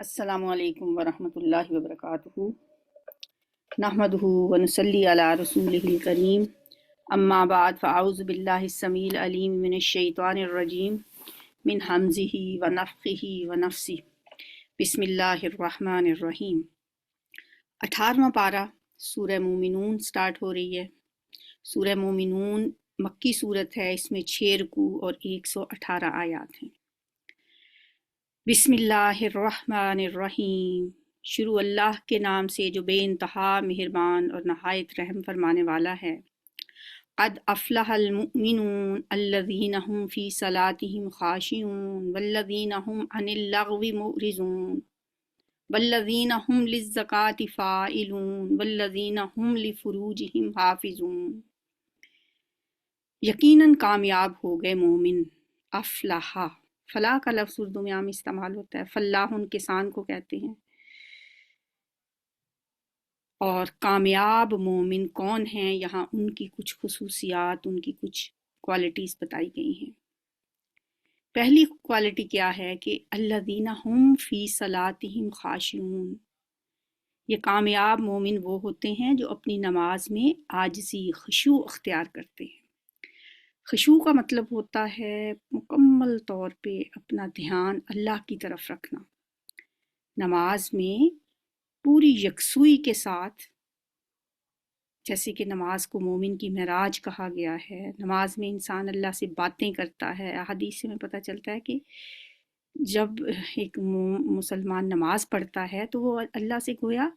السلام علیکم ورحمۃ اللہ وبرکاتہ۔ نحمدہ ونصلی علی رسولہ الکریم، اما بعد فاعوذ باللہ السمیع العلیم من الشیطان الرجیم من حمزہ ونفخہ ونفثہ۔ بسم اللہ الرحمن الرحیم۔ 18واں پارہ سورہ مومنون سٹارٹ ہو رہی ہے۔ سورہ مومنون مکی صورت ہے، اس میں 6 رکوع اور 118 آیات ہیں۔ بسم اللہ الرحمن الرحیم، شروع اللہ کے نام سے جو بے انتہا مہربان اور نہایت رحم فرمانے والا ہے۔ قد افلح المؤمنون الذین هم فی صلاتهم خاشعون والذین هم عن اللغو معرضون والذین هم للزکاة فاعلون والذین هم لفروجهم حافظون۔ یقیناً کامیاب ہو گئے مومن۔ افلح، فلاح کا لفظ اردو میں عام استعمال ہوتا ہے، فلاح کسان کو کہتے ہیں۔ اور کامیاب مومن کون ہیں، یہاں ان کی کچھ خصوصیات، ان کی کچھ کوالٹیز بتائی گئی ہیں۔ پہلی کوالٹی کیا ہے کہ الذین هم فی صلاتهم خاشعون، یہ کامیاب مومن وہ ہوتے ہیں جو اپنی نماز میں عاجزی، خشوع اختیار کرتے ہیں۔ خشوع کا مطلب ہوتا ہے مکمل طور پہ اپنا دھیان اللہ کی طرف رکھنا، نماز میں پوری یکسوئی کے ساتھ، جیسے کہ نماز کو مومن کی معراج کہا گیا ہے۔ نماز میں انسان اللہ سے باتیں کرتا ہے۔ احادیث میں پتہ چلتا ہے کہ جب ایک مسلمان نماز پڑھتا ہے تو وہ اللہ سے گویا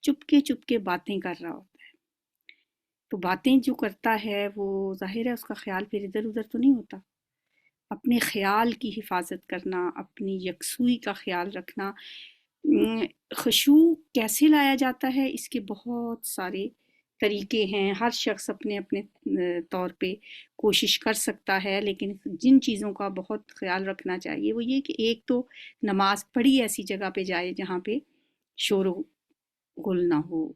چپ کے باتیں کر رہا ہوتا ہے۔ تو باتیں جو کرتا ہے وہ ظاہر ہے اس کا خیال پھر ادھر ادھر تو نہیں ہوتا۔ اپنے خیال کی حفاظت کرنا، اپنی یکسوئی کا خیال رکھنا۔ خشوع کیسے لایا جاتا ہے، اس کے بہت سارے طریقے ہیں۔ ہر شخص اپنے اپنے طور پہ کوشش کر سکتا ہے، لیکن جن چیزوں کا بہت خیال رکھنا چاہیے وہ یہ کہ ایک تو نماز پڑھی ایسی جگہ پہ جائے جہاں پہ شور و غل نہ ہو،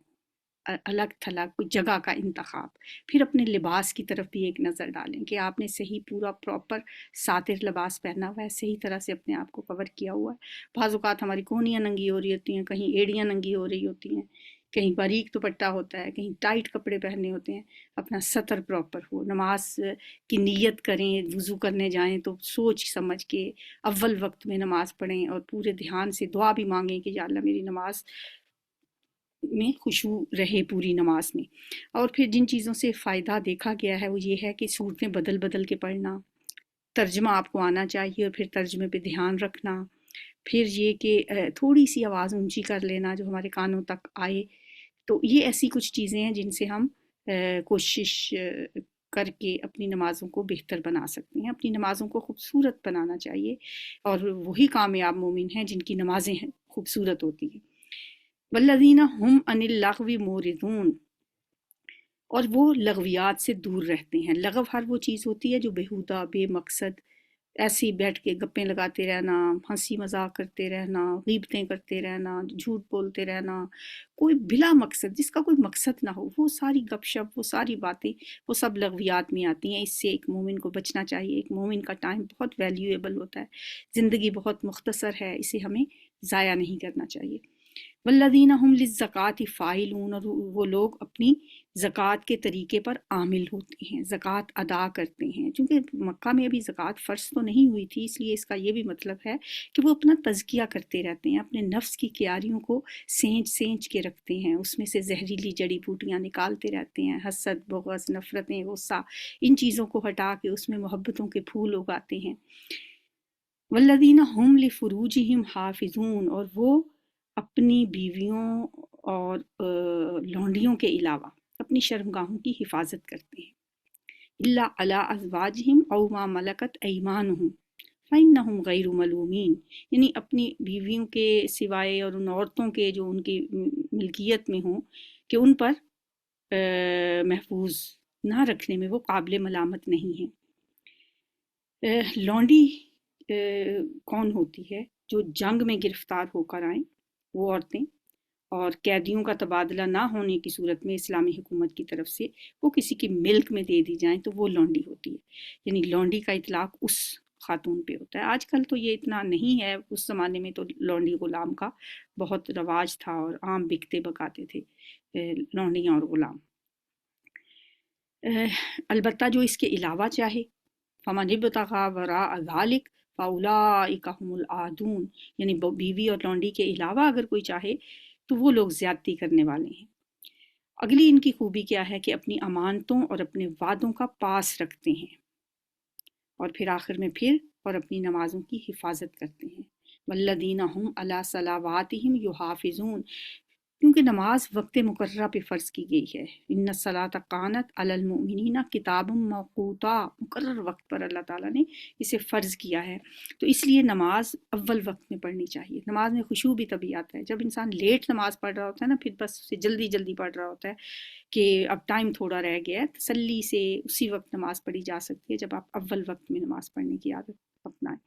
الگ تھلگ کوئی جگہ کا انتخاب۔ پھر اپنے لباس کی طرف بھی ایک نظر ڈالیں کہ آپ نے صحیح پورا پراپر ساتر لباس پہنا ہوا ہے، صحیح طرح سے اپنے آپ کو کور کیا ہوا ہے۔ بعض اوقات ہماری کونیاں ننگی ہو رہی ہوتی ہیں، کہیں ایڑیاں ننگی ہو رہی ہوتی ہیں، کہیں باریک دوپٹہ ہوتا ہے، کہیں ٹائٹ کپڑے پہننے ہوتے ہیں۔ اپنا سطر پراپر ہو، نماز کی نیت کریں، وضو کرنے جائیں تو سوچ سمجھ کے اول وقت میں نماز پڑھیں اور پورے دھیان سے دعا بھی مانگیں کہ یا اللہ میری نماز میں خشوع رہے پوری نماز میں۔ اور پھر جن چیزوں سے فائدہ دیکھا گیا ہے وہ یہ ہے کہ صورتیں بدل بدل کے پڑھنا، ترجمہ آپ کو آنا چاہیے اور پھر ترجمے پہ دھیان رکھنا۔ پھر یہ کہ تھوڑی سی آواز اونچی کر لینا جو ہمارے کانوں تک آئے۔ تو یہ ایسی کچھ چیزیں ہیں جن سے ہم کوشش کر کے اپنی نمازوں کو بہتر بنا سکتے ہیں، اپنی نمازوں کو خوبصورت بنانا چاہیے، اور وہی کامیاب مومن ہیں جن کی نمازیں خوبصورت ہوتی ہیں۔ والذین هم عن اللغو معرضون، اور وہ لغویات سے دور رہتے ہیں۔ لغو ہر وہ چیز ہوتی ہے جو بیہودہ، بے مقصد، ایسے ہی بیٹھ کے گپیں لگاتے رہنا، ہنسی مذاق کرتے رہنا، غیبتیں کرتے رہنا، جھوٹ بولتے رہنا، کوئی بلا مقصد، جس کا کوئی مقصد نہ ہو، وہ ساری گپ شپ، وہ ساری باتیں، وہ سب لغویات میں آتی ہیں۔ اس سے ایک مومن کو بچنا چاہیے۔ ایک مومن کا ٹائم بہت ویلیویبل ہوتا ہے، زندگی بہت مختصر ہے، اسے ہمیں ضائع نہیں کرنا چاہیے۔ والذین هم للزکاة فاعلون، اور وہ لوگ اپنی زکوٰۃ کے طریقے پر عامل ہوتے ہیں، زکوٰۃ ادا کرتے ہیں۔ چونکہ مکہ میں ابھی زکوٰۃ فرض تو نہیں ہوئی تھی، اس لیے اس کا یہ بھی مطلب ہے کہ وہ اپنا تزکیہ کرتے رہتے ہیں، اپنے نفس کی کیاریوں کو سینچ کے رکھتے ہیں، اس میں سے زہریلی جڑی بوٹیاں نکالتے رہتے ہیں، حسد، بغض، نفرتیں، غصہ، ان چیزوں کو ہٹا کے اس میں محبتوں کے پھول اگاتے ہیں۔ والذین هم لفروجهم حافظون، اور وہ اپنی بیویوں اور لونڈیوں کے علاوہ اپنی شرمگاہوں کی حفاظت کرتے ہیں۔ الا علی ازواجہم او ما ملکت ایمانہم فانہم غیر ملومین، یعنی اپنی بیویوں کے سوائے اور ان عورتوں کے جو ان کی ملکیت میں ہوں کہ ان پر محفوظ نہ رکھنے میں وہ قابل ملامت نہیں ہیں۔ لونڈی کون ہوتی ہے؟ جو جنگ میں گرفتار ہو کر آئیں وہ عورتیں، اور قیدیوں کا تبادلہ نہ ہونے کی صورت میں اسلامی حکومت کی طرف سے وہ کسی کی ملک میں دے دی جائیں تو وہ لونڈی ہوتی ہے۔ یعنی لونڈی کا اطلاق اس خاتون پہ ہوتا ہے۔ آج کل تو یہ اتنا نہیں ہے، اس زمانے میں تو لونڈی غلام کا بہت رواج تھا اور عام بکتے بکاتے تھے لونڈیاں اور غلام۔ البتہ جو اس کے علاوہ چاہے فمن ابتغى وراء ذلك فاولئک هم العادون، یعنی بیوی اور لونڈی کے علاوہ اگر کوئی چاہے تو وہ لوگ زیادتی کرنے والے ہیں۔ اگلی ان کی خوبی کیا ہے کہ اپنی امانتوں اور اپنے وعدوں کا پاس رکھتے ہیں، اور پھر آخر میں اور اپنی نمازوں کی حفاظت کرتے ہیں۔ والذین هم علی صلواتہم یحافظون، کیونکہ نماز وقت مقررہ پہ فرض کی گئی ہے۔ ان الصلاۃ کانت علی المؤمنین کتاب موقوتا، مقرر وقت پر اللہ تعالیٰ نے اسے فرض کیا ہے، تو اس لیے نماز اول وقت میں پڑھنی چاہیے۔ نماز میں خشوع بھی تبھی آتا ہے جب انسان لیٹ نماز پڑھ رہا ہوتا ہے نا، پھر بس اسے جلدی جلدی پڑھ رہا ہوتا ہے کہ اب ٹائم تھوڑا رہ گیا ہے، تسلی سے اسی وقت نماز پڑھی جا سکتی ہے جب آپ اول وقت میں نماز پڑھنے کی عادت اپنائیں۔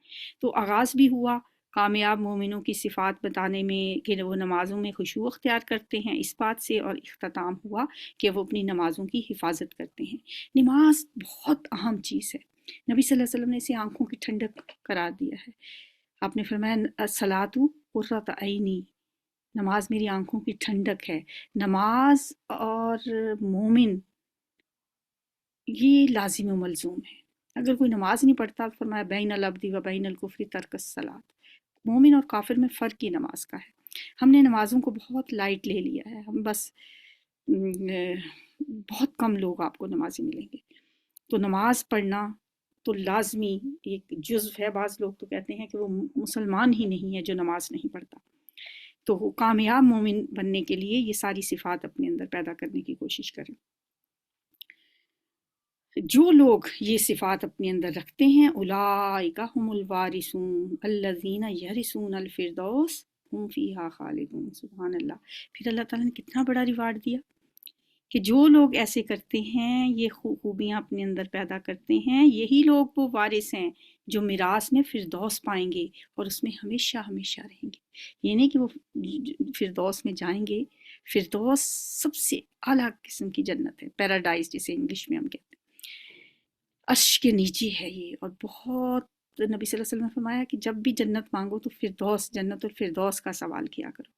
تو آغاز بھی ہوا کامیاب مومنوں کی صفات بتانے میں کہ وہ نمازوں میں خشوع اختیار کرتے ہیں اس بات سے، اور اختتام ہوا کہ وہ اپنی نمازوں کی حفاظت کرتے ہیں۔ نماز بہت اہم چیز ہے، نبی صلی اللہ علیہ وسلم نے اسے آنکھوں کی ٹھنڈک قرار دیا ہے۔ آپ نے فرمایا الصلاۃ قرۃ عینی، نماز میری آنکھوں کی ٹھنڈک ہے۔ نماز اور مومن یہ لازم و ملزوم ہے۔ اگر کوئی نماز نہیں پڑھتا، فرمایا بین العبد و بین الکفر ترک الصلاۃ، مومن اور کافر میں فرق ہی نماز کا ہے۔ ہم نے نمازوں کو بہت لائٹ لے لیا ہے، ہم بس بہت کم لوگ آپ کو نمازی ملیں گے۔ تو نماز پڑھنا تو لازمی ایک جزو ہے۔ بعض لوگ تو کہتے ہیں کہ وہ مسلمان ہی نہیں ہے جو نماز نہیں پڑھتا۔ تو وہ کامیاب مومن بننے کے لیے یہ ساری صفات اپنے اندر پیدا کرنے کی کوشش کریں۔ جو لوگ یہ صفات اپنے اندر رکھتے ہیں اولئک هم الوارثون الذین یرثون الفردوس هم فیہا خالدون۔ سبحان اللہ، پھر اللہ تعالیٰ نے کتنا بڑا ریوارڈ دیا کہ جو لوگ ایسے کرتے ہیں، یہ خوبیاں اپنے اندر پیدا کرتے ہیں، یہی لوگ وہ وارث ہیں جو میراث میں فردوس پائیں گے اور اس میں ہمیشہ ہمیشہ رہیں گے۔ یہ نہیں کہ وہ فردوس میں جائیں گے، فردوس سب سے اعلیٰ قسم کی جنت ہے، پیراڈائز جسے انگلش میں ہم کہتے ہیں، عرش کے نیچے ہے یہ، اور بہت نبی صلی اللہ علیہ وسلم نے فرمایا کہ جب بھی جنت مانگو تو فردوس، جنت الفردوس کا سوال کیا کرو،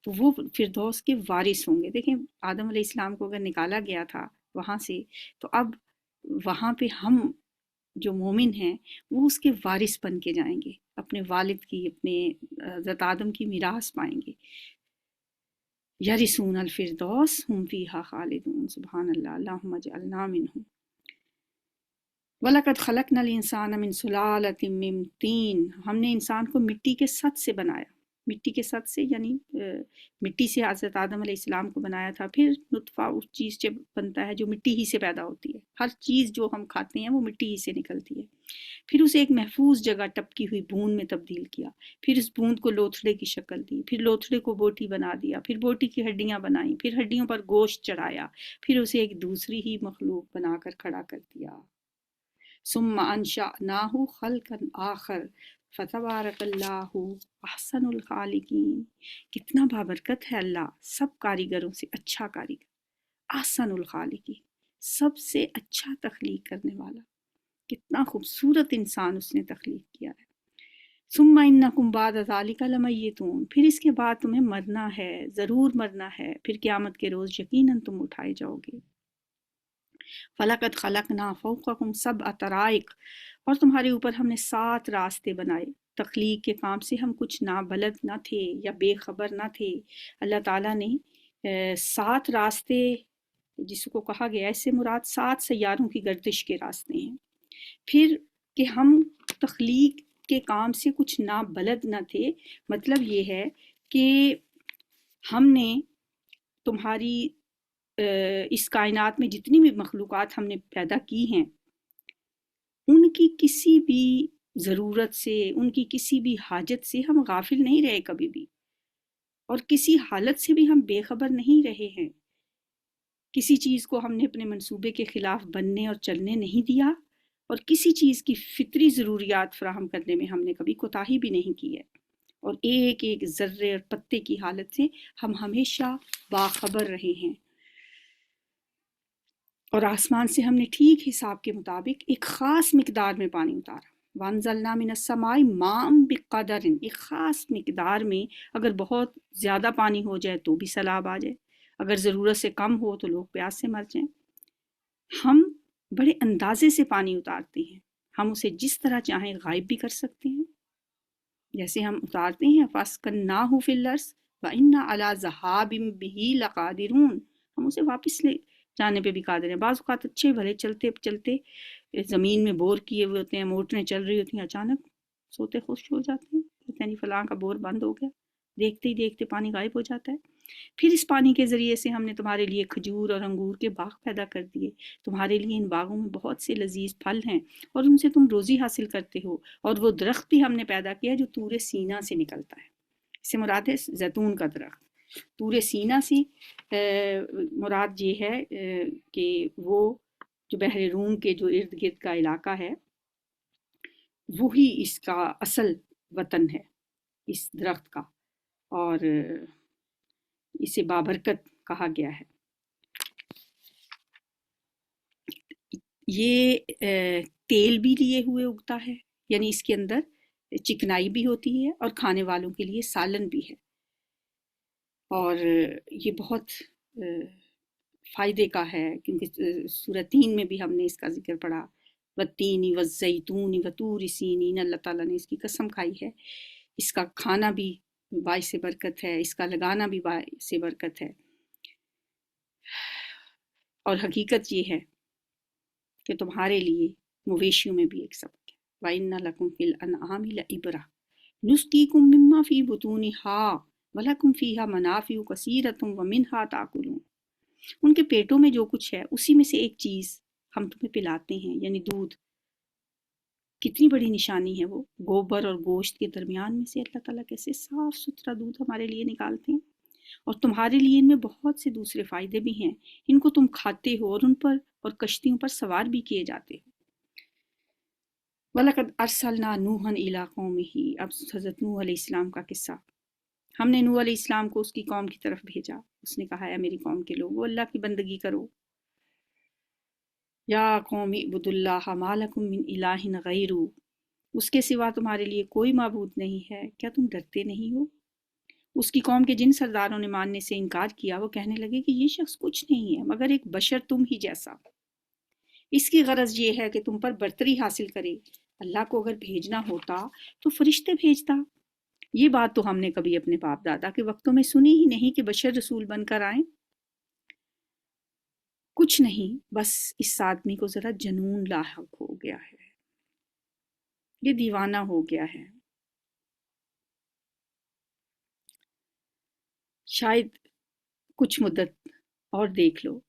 تو وہ فردوس کے وارث ہوں گے۔ دیکھیں آدم علیہ السلام کو اگر نکالا گیا تھا وہاں سے، تو اب وہاں پہ ہم جو مومن ہیں وہ اس کے وارث بن کے جائیں گے، اپنے والد کی، اپنے حضرت آدم کی میراث پائیں گے۔ یرثون الفردوس هم فیہا خالدون۔ سبحان اللہ، اللہم اجعلنا منہم۔ وَلَقَدْ خَلَقْنَا الْإِنسَانَ مِنْ سُلَالَةٍ مِّن طِينٍ، ہم نے انسان کو مٹی کے سط سے بنایا۔ مٹی کے سط سے یعنی مٹی سے حضرت آدم علیہ السلام کو بنایا تھا۔ پھر نطفہ اس چیز سے بنتا ہے جو مٹی ہی سے پیدا ہوتی ہے، ہر چیز جو ہم کھاتے ہیں وہ مٹی ہی سے نکلتی ہے۔ پھر اسے ایک محفوظ جگہ ٹپکی ہوئی بوند میں تبدیل کیا، پھر اس بوند کو لوتھڑے کی شکل دی، پھر لوتھڑے کو بوٹی بنا دیا، پھر بوٹی کی ہڈیاں بنائیں، پھر ہڈیوں پر گوشت چڑھایا، پھر اسے ایک دوسری ہی مخلوق بنا کر کھڑا کر دیا۔ ثم انشأناہ خلقا آخر فتبارک اللہ احسن الخالقین۔ کتنا بابرکت ہے اللہ، سب کاریگروں سے اچھا کاریگر، احسن الخالقین، سب سے اچھا تخلیق کرنے والا۔ کتنا خوبصورت انسان اس نے تخلیق کیا ہے۔ ثم انکم بعد ذلک لمیتون، پھر اس کے بعد تمہیں مرنا ہے، ضرور مرنا ہے، پھر قیامت کے روز یقیناً تم اٹھائے جاؤ گے۔ فَلَقَدْ خَلَقْنَا فَوْقَكُمْ سَبْعَ طَرَائِقَ، اور تمہارے اوپر ہم نے 7 راستے بنائے۔ تخلیق کے کام سے ہم کچھ نابلد نہ تھے یا بے خبر نہ تھے۔ اللہ تعالیٰ نے 7 راستے جس کو کہا گیا ہے، اس سے مراد 7 سیاروں کی گردش کے راستے ہیں۔ پھر کہ ہم تخلیق کے کام سے کچھ نابلد نہ تھے، مطلب یہ ہے کہ ہم نے تمہاری اس کائنات میں جتنی بھی مخلوقات ہم نے پیدا کی ہیں، ان کی کسی بھی ضرورت سے، ان کی کسی بھی حاجت سے ہم غافل نہیں رہے کبھی بھی، اور کسی حالت سے بھی ہم بے خبر نہیں رہے ہیں۔ کسی چیز کو ہم نے اپنے منصوبے کے خلاف بننے اور چلنے نہیں دیا، اور کسی چیز کی فطری ضروریات فراہم کرنے میں ہم نے کبھی کوتاہی بھی نہیں کی ہے، اور ایک ایک ذرے اور پتے کی حالت سے ہم ہمیشہ باخبر رہے ہیں۔ اور آسمان سے ہم نے ٹھیک حساب کے مطابق ایک خاص مقدار میں پانی اتارا، وانزلنا من السماء ماء بقدر، ایک خاص مقدار میں اگر بہت زیادہ پانی ہو جائے تو بھی سیلاب آ جائے، اگر ضرورت سے کم ہو تو لوگ پیاس سے مر جائیں۔ ہم بڑے اندازے سے پانی اتارتے ہیں، ہم اسے جس طرح چاہیں غائب بھی کر سکتے ہیں، جیسے ہم اتارتے ہیں فَاسْكَنَّاهُ فِي الْأَرْضِ وَإِنَّا عَلَىٰ ذَهَابٍ بِهِ لَقَادِرُونَ، ہم اسے واپس لے جانے پہ بھی قادر ہیں۔ بعض اوقات اچھے بھلے چلتے چلتے زمین میں بور کیے ہوئے ہوتے ہیں، موٹریں چل رہی ہوتی ہیں، اچانک سوتے خوش ہو جاتے ہیں، کہتے ہیں فلاں کا بور بند ہو گیا، دیکھتے ہی دیکھتے پانی غائب ہو جاتا ہے۔ پھر اس پانی کے ذریعے سے ہم نے تمہارے لیے کھجور اور انگور کے باغ پیدا کر دیے، تمہارے لیے ان باغوں میں بہت سے لذیذ پھل ہیں اور ان سے تم روزی حاصل کرتے ہو، اور وہ درخت بھی ہم نے پیدا کیا جو طور سینا سے نکلتا ہے۔ اس سے مراد ہے زیتون کا درخت۔ طور سینا سے مراد یہ ہے کہ وہ جو بحر روم کے جو ارد گرد کا علاقہ ہے وہی اس کا اصل وطن ہے اس درخت کا، اور اسے بابرکت کہا گیا ہے۔ یہ تیل بھی لیے ہوئے اگتا ہے، یعنی اس کے اندر چکنائی بھی ہوتی ہے اور کھانے والوں کے لیے سالن بھی ہے، اور یہ بہت فائدے کا ہے، کیونکہ سورہ 3 میں بھی ہم نے اس کا ذکر پڑھا، والتین والزیتون وطور سینین، اللہ تعالیٰ نے اس کی قسم کھائی ہے۔ اس کا کھانا بھی باعث برکت ہے، اس کا لگانا بھی باعث برکت ہے، اور حقیقت یہ ہے کہ تمہارے لیے مویشیوں میں بھی ایک سبق ہے۔ وَإِنَّ لَكُمْ فِي الْأَنْعَامِ لَعِبْرَةً نُسْقِيكُم مِّمَّا فِي بُطُونِهَا وَلَكُمْ فِيهَا مَنَافِعُ كَثِيرَةٌ وَمِنْهَا تَأْكُلُونَ، ان کے پیٹوں میں جو کچھ ہے اسی میں سے ایک چیز ہم تمہیں پلاتے ہیں، یعنی دودھ۔ کتنی بڑی نشانی ہے وہ، گوبر اور گوشت کے درمیان میں سے اللہ تعالیٰ کیسے صاف ستھرا دودھ ہمارے لیے نکالتے ہیں، اور تمہارے لیے ان میں بہت سے دوسرے فائدے بھی ہیں، ان کو تم کھاتے ہو اور ان پر اور کشتیوں پر سوار بھی کیے جاتے ہو۔ وَلَقَدْ أَرْسَلْنَا نُوحًا إِلَىٰ قَوْمِهِ، اب حضرت نوح علیہ السلام کا قصہ۔ ہم نے نوح علیہ السلام کو اس کی قوم کی طرف بھیجا، اس نے کہا ہے میری قوم کے لوگو اللہ کی بندگی کرو۔ یا قوم اعبدوا اللہ ما لکم من الہ غیرہ، اس کے سوا تمہارے لیے کوئی معبود نہیں ہے، کیا تم ڈرتے نہیں ہو؟ اس کی قوم کے جن سرداروں نے ماننے سے انکار کیا وہ کہنے لگے کہ یہ شخص کچھ نہیں ہے مگر ایک بشر تم ہی جیسا، اس کی غرض یہ ہے کہ تم پر برتری حاصل کرے۔ اللہ کو اگر بھیجنا ہوتا تو فرشتے بھیجتا۔ یہ بات تو ہم نے کبھی اپنے باپ دادا کے وقتوں میں سنی ہی نہیں کہ بشر رسول بن کر آئیں۔ کچھ نہیں، بس اس آدمی کو ذرا جنون لاحق ہو گیا ہے، یہ دیوانہ ہو گیا ہے، شاید کچھ مدت اور دیکھ لو،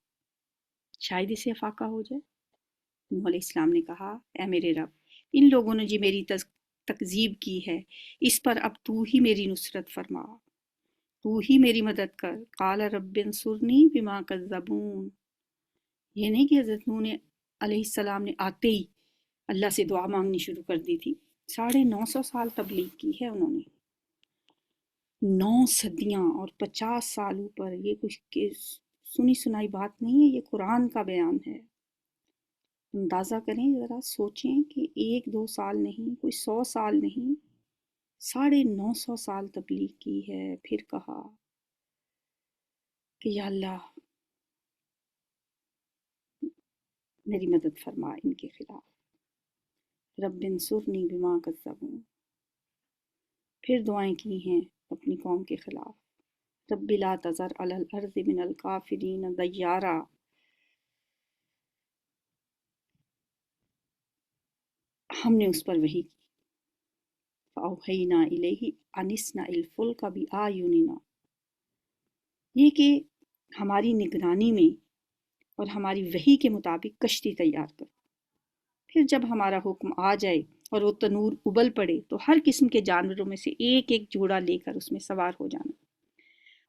شاید اسے افاقہ ہو جائے۔ نوح علیہ السلام نے کہا اے میرے رب، ان لوگوں نے جی میری تکذیب کی ہے، اس پر اب تو ہی میری نصرت فرما، تو ہی میری مدد کر۔ قال رب انصرنی بما کذبون، یہ نہیں کہ حضرت نوح علیہ السلام نے آتے ہی اللہ سے دعا مانگنی شروع کر دی تھی، 950 سال تبلیغ کی ہے انہوں نے، 9 صدیاں اور 50 سالوں پر، یہ کچھ سنی سنائی بات نہیں ہے، یہ قرآن کا بیان ہے۔ اندازہ کریں، ذرا سوچیں کہ 1-2 سال نہیں، کوئی 100 سال نہیں، 950 سال تبلیغ کی ہے، پھر کہا کہ یا اللہ میری مدد فرما ان کے خلاف، رب انصرنی بما کذبون۔ پھر دعائیں کی ہیں اپنی قوم کے خلاف، رب لا تذر علی الارض من الکافرین دیارا، ہم نے اس پر وحی کی، فَأَوْحَيْنَا إِلَيْهِ أَنِ اصْنَعِ الْفُلْكَ بِأَعْيُنِنَا، یہ کہ ہماری نگرانی میں اور ہماری وحی کے مطابق کشتی تیار کرو، پھر جب ہمارا حکم آ جائے اور وہ تنور ابل پڑے تو ہر قسم کے جانوروں میں سے ایک ایک جوڑا لے کر اس میں سوار ہو جانا،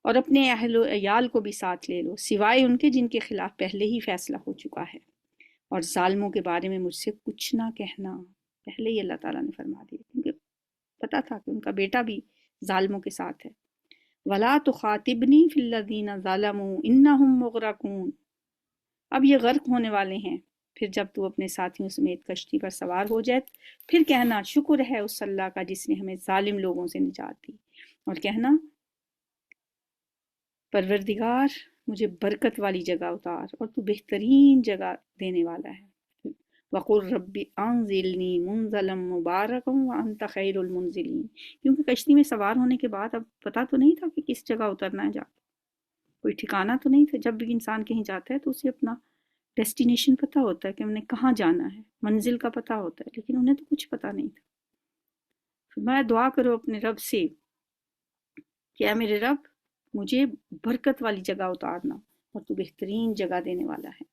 اور اپنے اہل و عیال کو بھی ساتھ لے لو سوائے ان کے جن کے خلاف پہلے ہی فیصلہ ہو چکا ہے، اور ظالموں کے بارے میں مجھ سے کچھ نہ کہنا، پہلے ہی اللہ تعالیٰ نے فرما دیا، کیونکہ پتا تھا کہ ان کا بیٹا بھی ظالموں کے ساتھ ہے۔ وَلَا تُخَاطِبْنِي فِي الَّذِينَ ظَلَمُوا إِنَّهُمْ مُغْرَقُونَ، اب یہ غرق ہونے والے ہیں، پھر جب تو اپنے ساتھیوں سمیت کشتی پر سوار ہو جائے پھر کہنا شکر ہے اس اللہ کا جس نے ہمیں ظالم لوگوں سے نجات دی، اور کہنا پروردگار مجھے برکت والی جگہ اتار اور تو بہترین جگہ دینے والا ہے۔ وقل رب انزلنی منزلا مبارکا وانت خیر المنزلین، کیونکہ کشتی میں سوار ہونے کے بعد اب پتہ تو نہیں تھا کہ کس جگہ اترنا ہے، جا کوئی ٹھکانہ تو نہیں تھا۔ جب بھی انسان کہیں جاتا ہے تو اسے اپنا ڈیسٹینیشن پتہ ہوتا ہے کہ ہم نے کہاں جانا ہے، منزل کا پتہ ہوتا ہے، لیکن انہیں تو کچھ پتہ نہیں تھا۔ فرمایا دعا کرو اپنے رب سے کہ اے میرے رب مجھے برکت والی جگہ اتارنا اور تو بہترین جگہ دینے والا ہے۔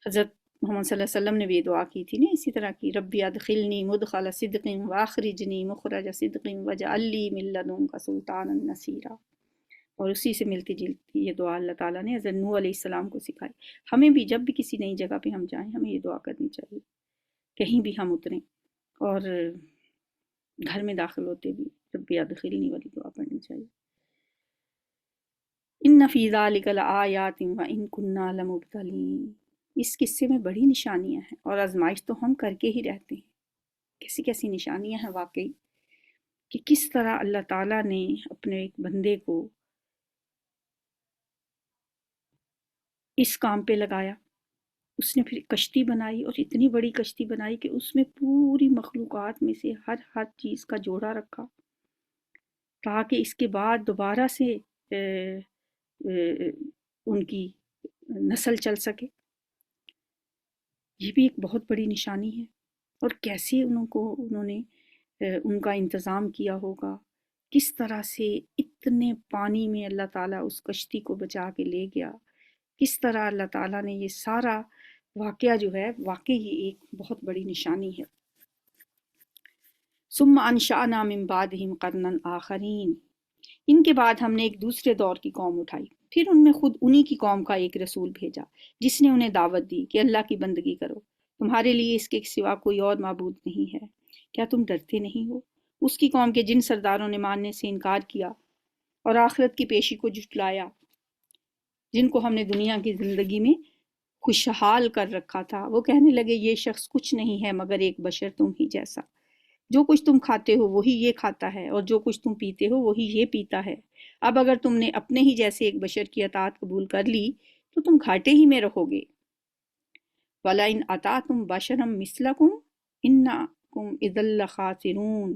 حضرت محمد صلی اللہ علیہ وسلم نے بھی یہ دعا کی تھی نا اسی طرح کی، ربی ادخلنی مدخل صدق واخرجنی مخرج صدق واجعل لی من لدنک سلطانا نصیرا، اور اسی سے ملتی جلتی یہ دعا اللہ تعالیٰ نے حضرت نوح علیہ السلام کو سکھائی۔ ہمیں بھی جب بھی کسی نئی جگہ پہ ہم جائیں ہمیں یہ دعا کرنی چاہیے، کہیں بھی ہم اتریں اور گھر میں داخل ہوتے بھی ربی ادخلنی والی دعا پڑھنی چاہیے۔ ان فی ذلک لآیات وان کنا لمبتلین، اس قصے میں بڑی نشانیاں ہیں اور آزمائش تو ہم کر کے ہی رہتے ہیں۔ کیسی کیسی نشانیاں ہیں واقعی، کہ کس طرح اللہ تعالیٰ نے اپنے ایک بندے کو اس کام پہ لگایا، اس نے پھر کشتی بنائی اور اتنی بڑی کشتی بنائی کہ اس میں پوری مخلوقات میں سے ہر چیز کا جوڑا رکھا تاکہ اس کے بعد دوبارہ سے ان کی نسل چل سکے۔ یہ بھی ایک بہت بڑی نشانی ہے، اور کیسے انہوں نے ان کا انتظام کیا ہوگا، کس طرح سے اتنے پانی میں اللہ تعالیٰ اس کشتی کو بچا کے لے گیا، کس طرح اللہ تعالیٰ نے یہ سارا واقعہ جو ہے واقعی ایک بہت بڑی نشانی ہے۔ ثم انشأنا من بعدهم قرنا آخرین، ان کے بعد ہم نے ایک دوسرے دور کی قوم اٹھائی، پھر ان میں خود انہی کی قوم کا ایک رسول بھیجا جس نے انہیں دعوت دی کہ اللہ کی بندگی کرو، تمہارے لیے اس کے سوا کوئی اور معبود نہیں ہے، کیا تم ڈرتے نہیں ہو؟ اس کی قوم کے جن سرداروں نے ماننے سے انکار کیا اور آخرت کی پیشی کو جھٹلایا، جن کو ہم نے دنیا کی زندگی میں خوشحال کر رکھا تھا، وہ کہنے لگے یہ شخص کچھ نہیں ہے مگر ایک بشر تم ہی جیسا، جو کچھ تم کھاتے ہو وہی یہ کھاتا ہے اور جو کچھ تم پیتے ہو وہی یہ پیتا ہے، اب اگر تم نے اپنے ہی جیسے ایک بشر کی اطاعت قبول کر لی تو تم گھاٹے ہی میں رہو گے۔ وَلَئِنْ أَطَعْتُمْ بَشَرًا مِثْلَكُمْ إِنَّكُمْ إِذًا لَخَاسِرُونَ،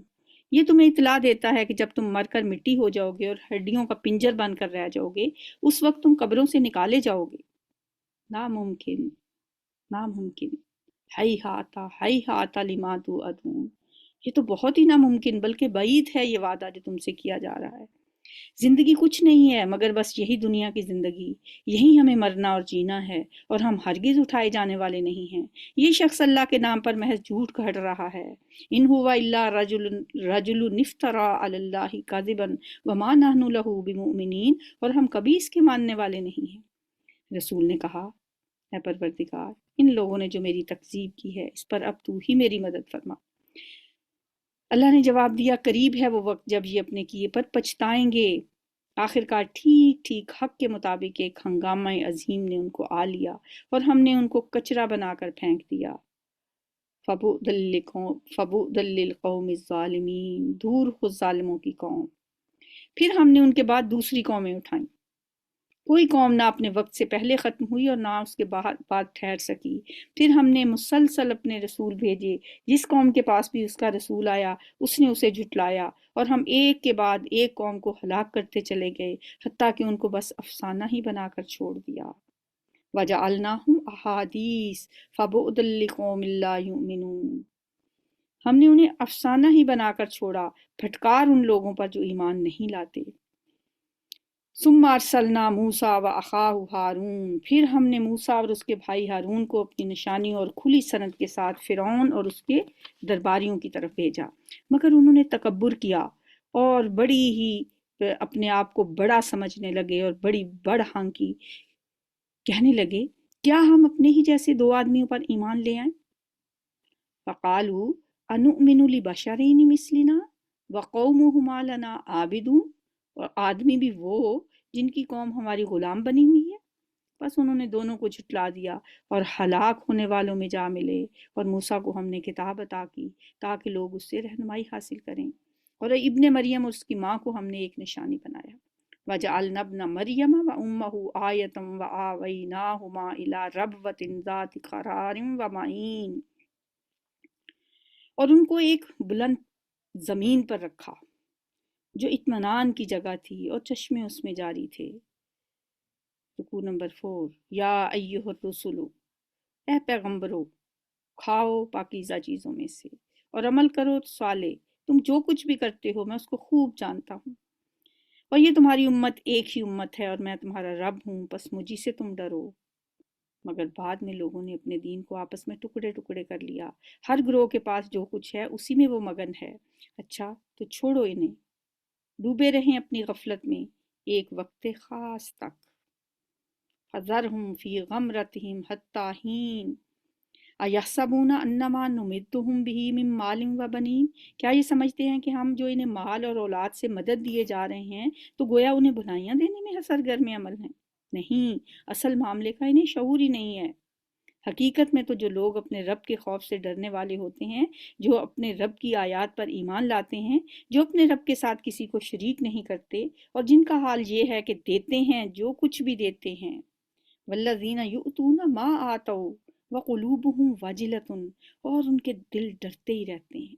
یہ تمہیں اطلاع دیتا ہے کہ جب تم مر کر مٹی ہو جاؤ گے اور ہڈیوں کا پنجر بن کر رہ جاؤ گے اس وقت تم قبروں سے نکالے جاؤ گے۔ ناممکن، ناممکن، ہیہات لما توعدون، یہ تو بہت ہی ناممکن بلکہ بعید ہے یہ وعدہ جو تم سے کیا جا رہا ہے۔ زندگی کچھ نہیں ہے مگر بس یہی دنیا کی زندگی، یہی ہمیں مرنا اور جینا ہے، اور ہم ہرگز اٹھائے جانے والے نہیں ہیں۔ یہ شخص اللہ کے نام پر محض جھوٹ گھڑ رہا ہے۔ ان ہوا الا رجل افترى علی اللہ کذبا وما نحن له بمؤمنین، اور ہم کبھی اس کے ماننے والے نہیں ہیں۔ رسول نے کہا اے پروردگار ان لوگوں نے جو میری تکذیب کی ہے اس پر اب تو ہی میری مدد فرما۔ اللہ نے جواب دیا قریب ہے وہ وقت جب یہ اپنے کیے پر پچھتائیں گے۔ آخر کار ٹھیک ٹھیک حق کے مطابق ایک ہنگامہ عظیم نے ان کو آ لیا اور ہم نے ان کو کچرا بنا کر پھینک دیا۔ فَبُعْدًا لِلْقَوْمِ الظَّالِمِينَ، دور ہو ظالموں کی قوم۔ پھر ہم نے ان کے بعد دوسری قومیں اٹھائیں، کوئی قوم نہ اپنے وقت سے پہلے ختم ہوئی اور نہ اس کے بعد ٹھہر سکی۔ پھر ہم نے مسلسل اپنے رسول بھیجے، جس قوم کے پاس بھی اس کا رسول آیا اس نے اسے جھٹلایا، اور ہم ایک کے بعد ایک قوم کو ہلاک کرتے چلے گئے حتیٰ کہ ان کو بس افسانہ ہی بنا کر چھوڑ دیا۔ وَجَعَلْنَاهُمْ أَحَادِيثَ فَبُعْدًا لِقَوْمٍ لَا يُؤْمِنُونَ، ہم نے انہیں افسانہ ہی بنا کر چھوڑا، پھٹکار ان لوگوں پر جو ایمان نہیں لاتے۔ ثم ارسلنا موسیٰ وأخاہ ہارون، پھر ہم نے موسیٰ اور اس کے بھائی ہارون کو اپنی نشانیوں اور کھلی سند کے ساتھ فرعون اور اس کے درباریوں کی طرف بھیجا، مگر انہوں نے تکبر کیا اور بڑی ہی اپنے آپ کو بڑا سمجھنے لگے اور بڑی بڑ ہنکی، کہنے لگے کیا ہم اپنے ہی جیسے دو آدمیوں پر ایمان لے آئیں؟ فقالوا انؤمن لبشرین مثلنا وقومہما لنا عابدون، اور آدمی بھی وہ جن کی قوم ہماری غلام بنی ہوئی ہے، بس انہوں نے دونوں کو جھٹلا دیا اور ہلاک ہونے والوں میں جا ملے، اور موسیٰ کو ہم نے کتاب عطا کی تاکہ لوگ اس سے رہنمائی حاصل کریں، اور ابن مریم اور اس کی ماں کو ہم نے ایک نشانی بنایا۔ وَجَعَلْنَا ابْنَ مَرْيَمَ وَأُمَّهُ آیَةً وَآوَيْنَاهُمَا إِلَىٰ رَبْوَةٍ ذَاتِ قَرَارٍ وَمَعِینٍ، اور ان کو ایک بلند زمین پر رکھا جو اطمینان کی جگہ تھی اور چشمے اس میں جاری تھے۔ رکوع نمبر 4، یا ایہا الرسل، اے پیغمبرو، کھاؤ پاکیزہ چیزوں میں سے اور عمل کرو صالح، تم جو کچھ بھی کرتے ہو میں اس کو خوب جانتا ہوں، اور یہ تمہاری امت ایک ہی امت ہے اور میں تمہارا رب ہوں، پس مجھی سے تم ڈرو۔ مگر بعد میں لوگوں نے اپنے دین کو آپس میں ٹکڑے ٹکڑے کر لیا، ہر گروہ کے پاس جو کچھ ہے اسی میں وہ مگن ہے۔ اچھا تو چھوڑو انہیں، ڈوبے رہیں اپنی غفلت میں ایک وقت خاص تک۔ فَذَرْهُمْ فِي غَمْرَتِهِمْ حَتَّىٰ حِینٍ اَیَحْسَبُونَ أَنَّمَا نُمِدُّهُم بِهِ مِن مَّالٍ وَبَنِینَ، کیا یہ سمجھتے ہیں کہ ہم جو انہیں مال اور اولاد سے مدد دیے جا رہے ہیں تو گویا انہیں بھلائیاں دینے میں سرگرم عمل ہیں؟ نہیں، اصل معاملے کا انہیں شعور ہی نہیں ہے۔ حقیقت میں تو جو لوگ اپنے رب کے خوف سے ڈرنے والے ہوتے ہیں، جو اپنے رب کی آیات پر ایمان لاتے ہیں، جو اپنے رب کے ساتھ کسی کو شریک نہیں کرتے، اور جن کا حال یہ ہے کہ دیتے ہیں جو کچھ بھی دیتے ہیں۔ والذین یؤتون ما آتوا وقلوبہم وجلۃ، اور ان کے دل ڈرتے ہی رہتے ہیں،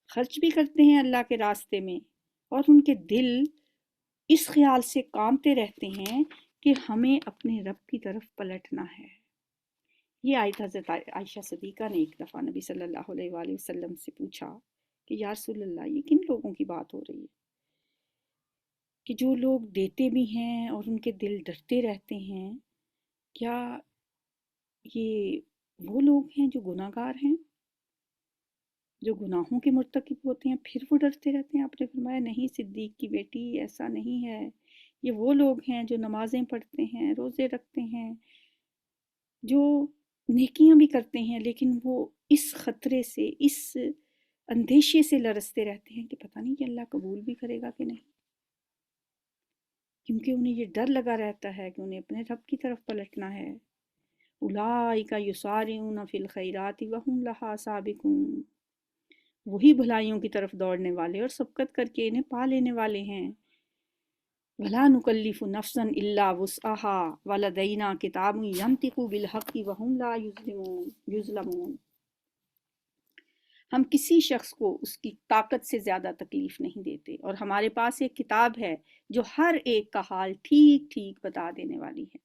خرچ بھی کرتے ہیں اللہ کے راستے میں، اور ان کے دل اس خیال سے کانپتے رہتے ہیں کہ ہمیں اپنے رب کی طرف پلٹنا ہے۔ یہ آیت حضرت عائشہ صدیقہ نے ایک دفعہ نبی صلی اللہ علیہ وآلہ وسلم سے پوچھا کہ یا رسول اللہ، یہ کن لوگوں کی بات ہو رہی ہے کہ جو لوگ دیتے بھی ہیں اور ان کے دل ڈرتے رہتے ہیں؟ کیا یہ وہ لوگ ہیں جو گناہ گار ہیں، جو گناہوں کے مرتکب ہوتے ہیں پھر وہ ڈرتے رہتے ہیں؟ آپ نے فرمایا نہیں صدیق کی بیٹی، ایسا نہیں ہے، یہ وہ لوگ ہیں جو نمازیں پڑھتے ہیں، روزے رکھتے ہیں، جو نیکیاں بھی کرتے ہیں، لیکن وہ اس خطرے سے، اس اندیشے سے لرزتے رہتے ہیں کہ پتہ نہیں کہ اللہ قبول بھی کرے گا کہ نہیں، کیونکہ انہیں یہ ڈر لگا رہتا ہے کہ انہیں اپنے رب کی طرف پلٹنا ہے۔ اولئک یسارعون فی الخیرات وہم لہا سابقون، وہی بھلائیوں کی طرف دوڑنے والے اور سبقت کر کے انہیں پا لینے والے ہیں۔ وَلَا نُكَلِّفُ نَفْسًا إِلَّا وُسْعَهَا وَلَدَيْنَا كِتَابٌ يَنطِقُ بِالْحَقِّ وَهُمْ لَا يُظْلَمُونَ، ہم کسی شخص کو اس کی طاقت سے زیادہ تکلیف نہیں دیتے، اور ہمارے پاس ایک کتاب ہے جو ہر ایک کا حال ٹھیک ٹھیک بتا دینے والی ہے،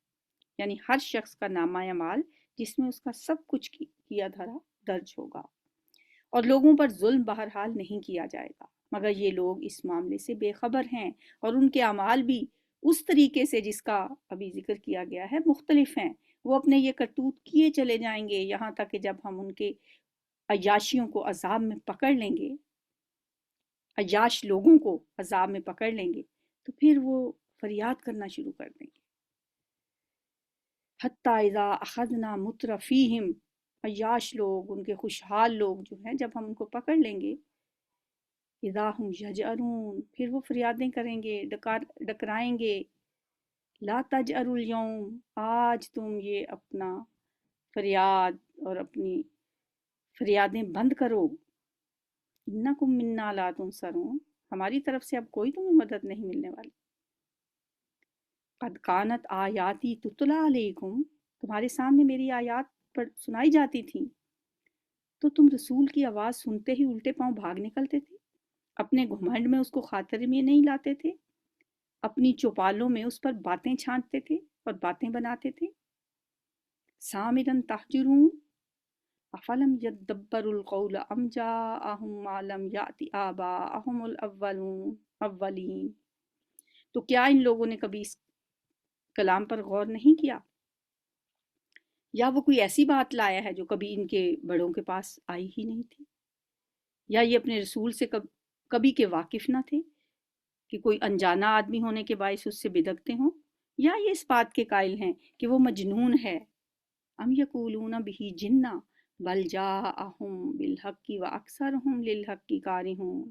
یعنی ہر شخص کا نامہ اعمال جس میں اس کا سب کچھ کیا دھرا درج ہوگا، اور لوگوں پر ظلم بہرحال نہیں کیا جائے گا، مگر یہ لوگ اس معاملے سے بے خبر ہیں، اور ان کے اعمال بھی اس طریقے سے جس کا ابھی ذکر کیا گیا ہے مختلف ہیں۔ وہ اپنے یہ کرتوت کیے چلے جائیں گے یہاں تک کہ جب ہم ان کے عیاشیوں کو عذاب میں پکڑ لیں گے، عیاش لوگوں کو عذاب میں پکڑ لیں گے، تو پھر وہ فریاد کرنا شروع کر دیں گے۔ حتیٰ اذا اخذنا مترفیہم، عیاش لوگ، ان کے خوشحال لوگ جو ہیں، جب ہم ان کو پکڑ لیں گے، اذا ہم یجأرون، پھر وہ فریادیں کریں گے، ڈکرائیں گے، لا تجأروا اليوم، آج تم یہ اپنا فریاد اور اپنی فریادیں بند کرو، انکم منا لا تنصرون، ہماری طرف سے اب کوئی تمہیں مدد نہیں ملنے والی۔ قد کانت آیاتی تتلی علیکم، تمہارے سامنے میری آیات پر سنائی جاتی تھیں تو تم رسول کی آواز سنتے ہی الٹے پاؤں بھاگ نکلتے تھے، اپنے گھمنڈ میں اس کو خاطر میں نہیں لاتے تھے، اپنی چوپالوں میں اس پر باتیں چھانٹتے تھے اور باتیں بناتے تھے۔ سامرن تہجرون افلم یدبروا القول ام جاءہم ما لم یأت آباءہم الاولین، تو کیا ان لوگوں نے کبھی اس کلام پر غور نہیں کیا، یا وہ کوئی ایسی بات لایا ہے جو کبھی ان کے بڑوں کے پاس آئی ہی نہیں تھی، یا یہ اپنے رسول سے کبھی کے واقف نہ تھے کہ کوئی انجانا آدمی ہونے کے باعث اس سے بدکتے ہوں، یا یہ اس بات کے قائل ہیں کہ وہ مجنون ہے۔ ام یقولون بہ جنہ بل جاءہم بالحق واکثرہم للحق کارہون،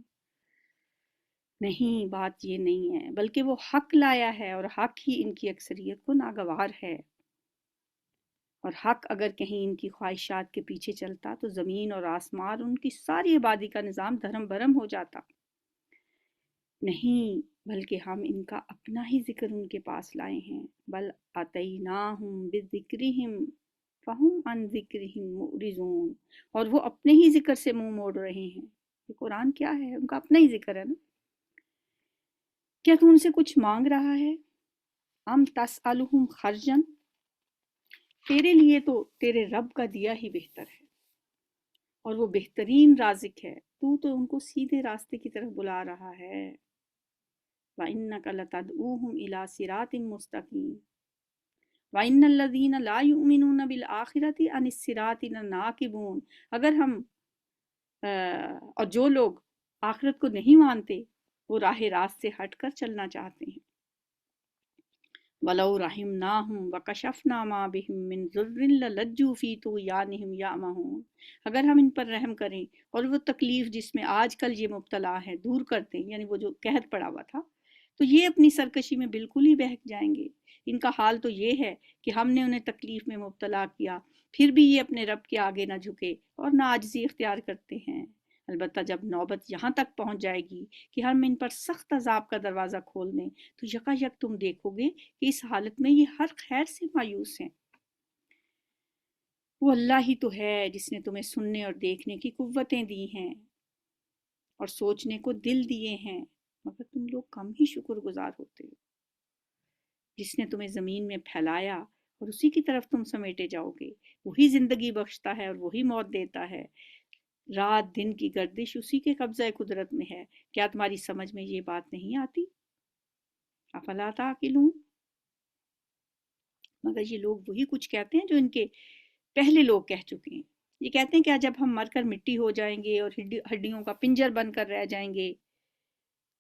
نہیں، بات یہ نہیں ہے، بلکہ وہ حق لایا ہے اور حق ہی ان کی اکثریت کو ناگوار ہے، اور حق اگر کہیں ان کی خواہشات کے پیچھے چلتا تو زمین اور آسمان ان کی ساری آبادی کا نظام دھرم برم ہو جاتا۔ نہیں، بلکہ ہم ان کا اپنا ہی ذکر ان کے پاس لائے ہیں، بل اتیناہم بذکرہم فہم عن ذکرہم معرضون، اور وہ اپنے ہی ذکر سے منہ موڑ رہے ہیں۔ یہ قرآن کیا ہے؟ ان کا اپنا ہی ذکر ہے نا۔ کیا تو ان سے کچھ مانگ رہا ہے؟ ام تسألہم خرجن، تیرے لیے تو تیرے رب کا دیا ہی بہتر ہے، اور وہ بہترین رازق ہے، تو ان کو سیدھے راستے کی طرف بلا رہا ہے۔ وَإِنَّكَ لَتَدْعُوهُمْ إِلَى صِرَاطٍ مُسْتَقِيمٍ وَإِنَّ الَّذِينَ لَا يُؤْمِنُونَ بِالْآخِرَةِ عَنِ الصِّرَاطِ لَنَاكِبُونَ، اگر ہم اور جو لوگ آخرت کو نہیں مانتے وہ راہ راست سے ہٹ کر چلنا چاہتے ہیں۔ وَلَوْ رَحِمْنَاهُمْ وَكَشَفْنَا مَا بِهِمْ مِنْ ضُرٍّ لَلَجُّوا فِي طُغْيَانِهِمْ يَعْمَهُونَ، اگر ہم ان پر رحم کریں اور وہ تکلیف جس میں آج کل یہ مبتلا ہیں دور کر دیں، یعنی وہ جو قحط پڑا ہوا تھا، تو یہ اپنی سرکشی میں بالکل ہی بہک جائیں گے۔ ان کا حال تو یہ ہے کہ ہم نے انہیں تکلیف میں مبتلا کیا، پھر بھی یہ اپنے رب کے آگے نہ جھکے اور نہ عاجزی اختیار کرتے ہیں۔ البتہ جب نوبت یہاں تک پہنچ جائے گی کہ ہم ان پر سخت عذاب کا دروازہ کھول دیں تو یکایک تم دیکھو گے کہ اس حالت میں یہ ہر خیر سے مایوس ہیں۔ وہ اللہ ہی تو ہے جس نے تمہیں سننے اور دیکھنے کی قوتیں دی ہیں اور سوچنے کو دل دیے ہیں، مگر تم لوگ کم ہی شکر گزار ہوتے ہو۔ جس نے تمہیں زمین میں پھیلایا اور اسی کی طرف تم سمیٹے جاؤ گے، وہی زندگی بخشتا ہے اور وہی موت دیتا ہے۔ رات دن کی گردش اسی کے قبضہ قدرت میں ہے، کیا تمہاری سمجھ میں یہ بات نہیں آتی؟ افلا تعقلون، مگر یہ لوگ وہی کچھ کہتے ہیں جو ان کے پہلے لوگ کہہ چکے ہیں۔ یہ کہتے ہیں کہ جب ہم مر کر مٹی ہو جائیں گے اور ہڈیوں کا پنجر بن کر رہ جائیں گے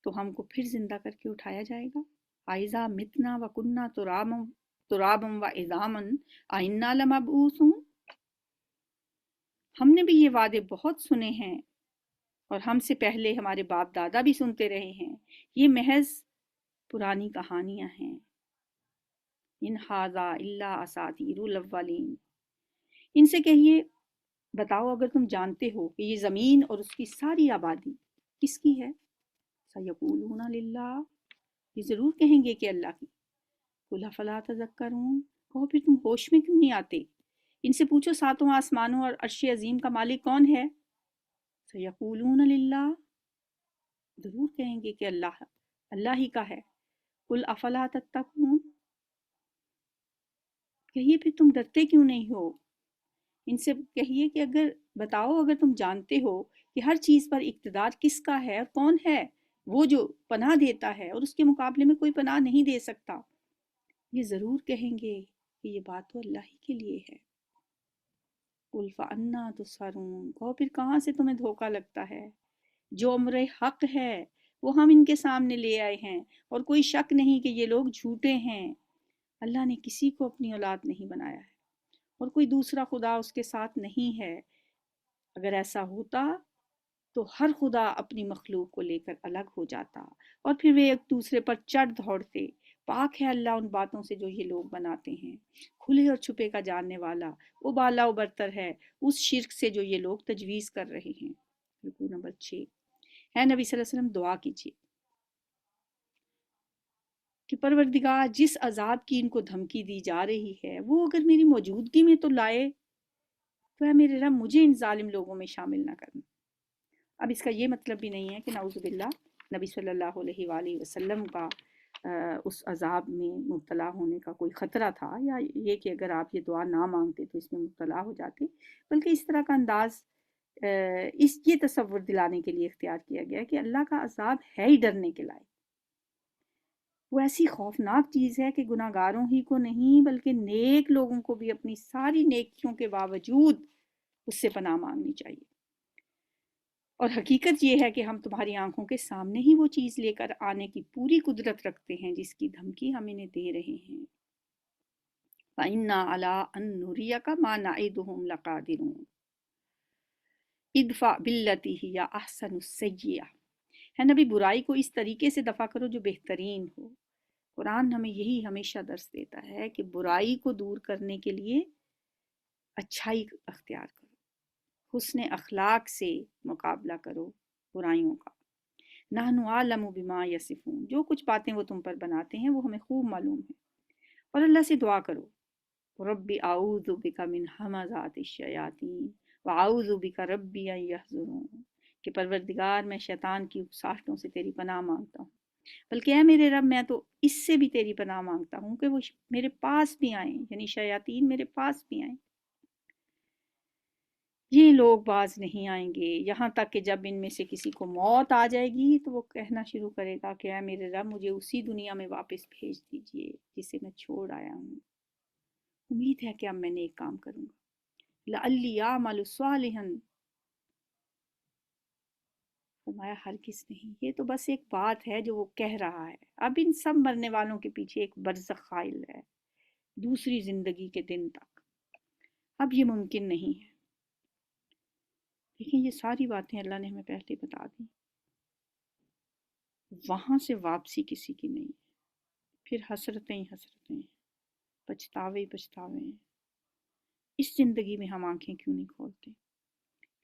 تو ہم کو پھر زندہ کر کے اٹھایا جائے گا۔ آئزا متنا و کننا ترابم و عظامن آئنا لمبعوثون، ہم نے بھی یہ وعدے بہت سنے ہیں اور ہم سے پہلے ہمارے باپ دادا بھی سنتے رہے ہیں، یہ محض پرانی کہانیاں ہیں۔ ان ھذا الا اساطیر الاولین، ان سے کہیے بتاؤ اگر تم جانتے ہو کہ یہ زمین اور اس کی ساری آبادی کس کی ہے؟ سیقولون للہ، یہ ضرور کہیں گے کہ اللہ کی۔ قل افلا تذکرون، کہو پھر تم ہوش میں کیوں نہیں آتے؟ ان سے پوچھو ساتوں آسمانوں اور عرش عظیم کا مالک کون ہے؟ سیقولون للہ، ضرور کہیں گے کہ اللہ ہی کا ہے۔ قل افلا تتقون، کہیے پھر تم ڈرتے کیوں نہیں ہو؟ ان سے کہیے کہ اگر تم جانتے ہو کہ ہر چیز پر اقتدار کس کا ہے اور کون ہے وہ جو پناہ دیتا ہے اور اس کے مقابلے میں کوئی پناہ نہیں دے سکتا، یہ ضرور کہیں گے کہ یہ بات تو اللہ ہی کے لیے ہے۔ قل فأنا تسحرون، کہو پھر کہاں سے تمہیں دھوکہ لگتا ہے؟ جو امر حق ہے وہ ہم ان کے سامنے لے آئے ہیں اور کوئی شک نہیں کہ یہ لوگ جھوٹے ہیں۔ اللہ نے کسی کو اپنی اولاد نہیں بنایا ہے اور کوئی دوسرا خدا اس کے ساتھ نہیں ہے، اگر ایسا ہوتا تو ہر خدا اپنی مخلوق کو لے کر الگ ہو جاتا اور پھر وہ ایک دوسرے پر چڑھ دوڑتے۔ پاک ہے اللہ ان باتوں سے جو یہ لوگ بناتے ہیں، کھلے اور چھپے کا جاننے والا، وہ بالا و برتر ہے اس شرک سے جو یہ لوگ تجویز کر رہے ہیں۔ رکوع نمبر 6۔ اے نبی صلی اللہ علیہ وسلم دعا کیجیے کہ پروردگار جس عذاب کی ان کو دھمکی دی جا رہی ہے وہ اگر میری موجودگی میں تو لائے تو اے میرے رب مجھے ان ظالم لوگوں میں شامل نہ کرنا۔ اب اس کا یہ مطلب بھی نہیں ہے کہ نعوذ باللہ نبی صلی اللہ علیہ وآلہ وسلم کا اس عذاب میں مبتلا ہونے کا کوئی خطرہ تھا، یا یہ کہ اگر آپ یہ دعا نہ مانگتے تو اس میں مبتلا ہو جاتے، بلکہ اس طرح کا انداز یہ تصور دلانے کے لیے اختیار کیا گیا کہ اللہ کا عذاب ہے ہی ڈرنے کے لائق۔ وہ ایسی خوفناک چیز ہے کہ گناہ گاروں ہی کو نہیں بلکہ نیک لوگوں کو بھی اپنی ساری نیکیوں کے باوجود اس سے پناہ مانگنی چاہیے۔ اور حقیقت یہ ہے کہ ہم تمہاری آنکھوں کے سامنے ہی وہ چیز لے کر آنے کی پوری قدرت رکھتے ہیں جس کی دھمکی ہم انہیں دے رہے ہیں۔ وَإِنَّا عَلَىٰ أَن نُرِيَكَ مَا نَعِدُهُمْ لَقَادِرُونَ ادفع بالتي هي احسن السيئة، ہے نبی، برائی کو اس طریقے سے دفع کرو جو بہترین ہو۔ قرآن ہمیں یہی ہمیشہ درس دیتا ہے کہ برائی کو دور کرنے کے لیے اچھائی اختیار کرو، حسن اخلاق سے مقابلہ کرو برائیوں کا۔ نحن عالم بما یصفون، جو کچھ باتیں وہ تم پر بناتے ہیں وہ ہمیں خوب معلوم ہے۔ اور اللہ سے دعا کرو، ربی اعوذ بک من ہمزات الشیاطین واعوذ بک ربی ان یحضرون، کہ پروردگار میں شیطان کی اکساہٹوں سے تیری پناہ مانگتا ہوں، بلکہ اے میرے رب میں تو اس سے بھی تیری پناہ مانگتا ہوں کہ وہ میرے پاس بھی آئیں، یعنی شیاطین میرے پاس بھی آئیں۔ یہ لوگ باز نہیں آئیں گے یہاں تک کہ جب ان میں سے کسی کو موت آ جائے گی تو وہ کہنا شروع کرے گا کہ اے میرے رب مجھے اسی دنیا میں واپس بھیج دیجئے جسے میں چھوڑ آیا ہوں، امید ہے کہ اب میں نیک کام کروں گا، لعلی اعمل صالحا۔ فرمایا ہرگز نہیں، یہ تو بس ایک بات ہے جو وہ کہہ رہا ہے، اب ان سب مرنے والوں کے پیچھے ایک برزخ قائل ہے، دوسری زندگی کے دن تک، اب یہ ممکن نہیں ہے۔ لیکن یہ ساری باتیں اللہ نے ہمیں پہلے بتا دی، وہاں سے واپسی کسی کی نہیں، پھر حسرتیں ہی حسرتیں، پچھتاوے ہی پچھتاوے ہیں۔ اس زندگی میں ہم آنکھیں کیوں نہیں کھولتے؟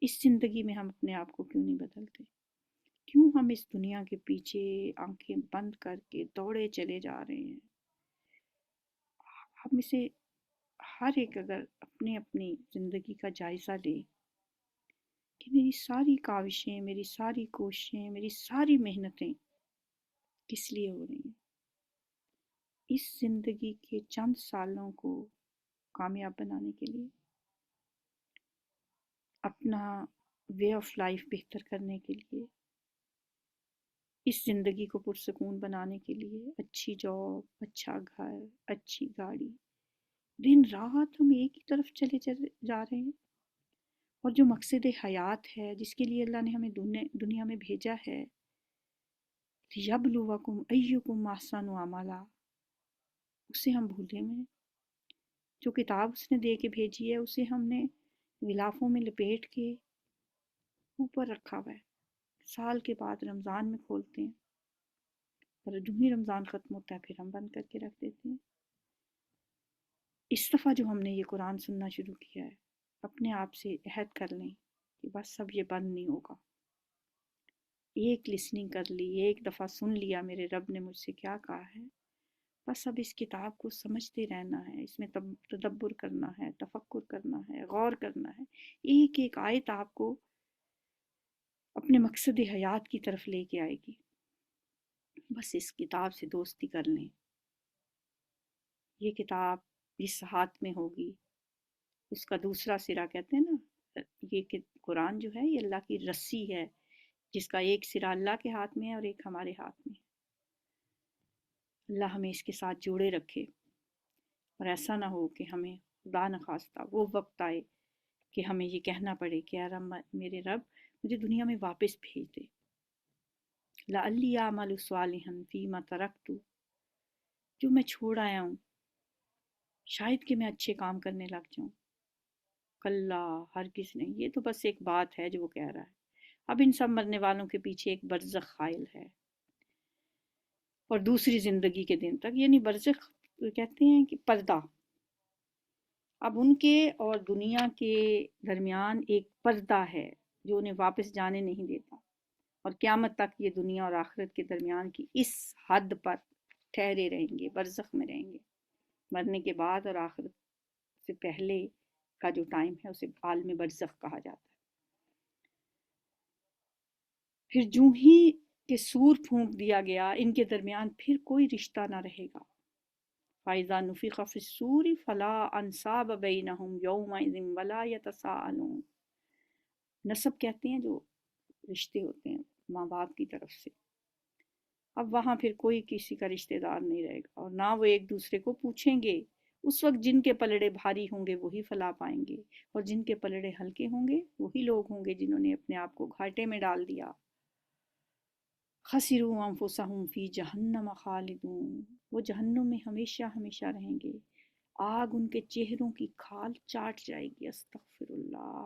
اس زندگی میں ہم اپنے آپ کو کیوں نہیں بدلتے؟ کیوں ہم اس دنیا کے پیچھے آنکھیں بند کر کے دوڑے چلے جا رہے ہیں؟ ہم اسے ہر ایک اگر اپنی اپنی زندگی کا جائزہ لے کہ میری ساری کاوشیں، میری ساری کوششیں، میری ساری محنتیں کس لیے ہو رہی ہیں؟ اس زندگی کے چند سالوں کو کامیاب بنانے کے لیے، اپنا وے آف لائف بہتر کرنے کے لیے، اس زندگی کو پرسکون بنانے کے لیے، اچھی جاب، اچھا گھر، اچھی گاڑی، دن رات ہم ایک ہی طرف چلے جا رہے ہیں۔ اور جو مقصد حیات ہے جس کے لیے اللہ نے ہمیں دنیا میں بھیجا ہے، لِيَبْلُوَكُمْ أَيُّكُمْ أَحْسَنُ عَمَلًا، اسے ہم بھولے ہوئے۔ جو کتاب اس نے دے کے بھیجی ہے اسے ہم نے غلافوں میں لپیٹ کے اوپر رکھا ہوا ہے، سال کے بعد رمضان میں کھولتے ہیں، اور جو ہی رمضان ختم ہوتا ہے پھر ہم بند کر کے رکھ دیتے ہیں۔ اس دفعہ جو ہم نے یہ قرآن سننا شروع کیا ہے، اپنے آپ سے عہد کر لیں کہ بس اب یہ بند نہیں ہوگا۔ ایک لسننگ کر لی، ایک دفعہ سن لیا میرے رب نے مجھ سے کیا کہا ہے، بس اب اس کتاب کو سمجھتے رہنا ہے، اس میں تدبر کرنا ہے، تفکر کرنا ہے، غور کرنا ہے، ایک ایک آیت آپ کو اپنے مقصد حیات کی طرف لے کے آئے گی۔ بس اس کتاب سے دوستی کر لیں، یہ کتاب جس ہاتھ میں ہوگی اس کا دوسرا سرا، کہتے ہیں نا، یہ کہ قرآن جو ہے یہ اللہ کی رسی ہے جس کا ایک سرا اللہ کے ہاتھ میں ہے اور ایک ہمارے ہاتھ میں ہے۔ اللہ ہمیں اس کے ساتھ جوڑے رکھے، اور ایسا نہ ہو کہ ہمیں خدا نخواستہ وہ وقت آئے کہ ہمیں یہ کہنا پڑے کہ اے رب، میرے رب مجھے دنیا میں واپس بھیج دے، لعلی اعمل صالحا فیما ترکت، جو میں چھوڑ آیا ہوں شاید کہ میں اچھے کام کرنے لگ جاؤں۔ کلا، ہرگز نہیں، یہ تو بس ایک بات ہے جو وہ کہہ رہا ہے، اب ان سب مرنے والوں کے پیچھے ایک برزخ قائل ہے، اور دوسری زندگی کے دن تک، یعنی برزخ کہتے ہیں کہ پردہ، اب ان کے اور دنیا کے درمیان ایک پردہ ہے جو انہیں واپس جانے نہیں دیتا، اور قیامت تک یہ دنیا اور آخرت کے درمیان کی اس حد پر ٹھہرے رہیں گے، برزخ میں رہیں گے۔ مرنے کے بعد اور آخرت سے پہلے کا جو ٹائم ہے اسے عالم برزخ کہا جاتا ہے۔ پھر جو ہی کہ سور پھونک دیا گیا ان کے درمیان پھر کوئی رشتہ نہ رہے گا۔ فَإِذَا نُفِخَ فِي الصُّورِ فَلَا أَنْسَابَ بَيْنَهُمْ يَوْمَئِذٍ وَلَا يَتَسَاءَلُونَ، نسب کہتے ہیں جو رشتے ہوتے ہیں ماں باپ کی طرف سے، اب وہاں پھر کوئی کسی کا رشتہ دار نہیں رہے گا، اور نہ وہ ایک دوسرے کو پوچھیں گے۔ اس وقت جن کے پلڑے بھاری ہوں گے وہی فلاح پائیں گے، اور جن کے پلڑے ہلکے ہوں گے وہی لوگ ہوں گے جنہوں نے اپنے آپ کو گھاٹے میں ڈال دیا۔ خسروا انفسهم فی جہنم خالدون، وہ جہنم میں ہمیشہ ہمیشہ رہیں گے، آگ ان کے چہروں کی کھال چاٹ جائے گی۔ استغفر اللہ،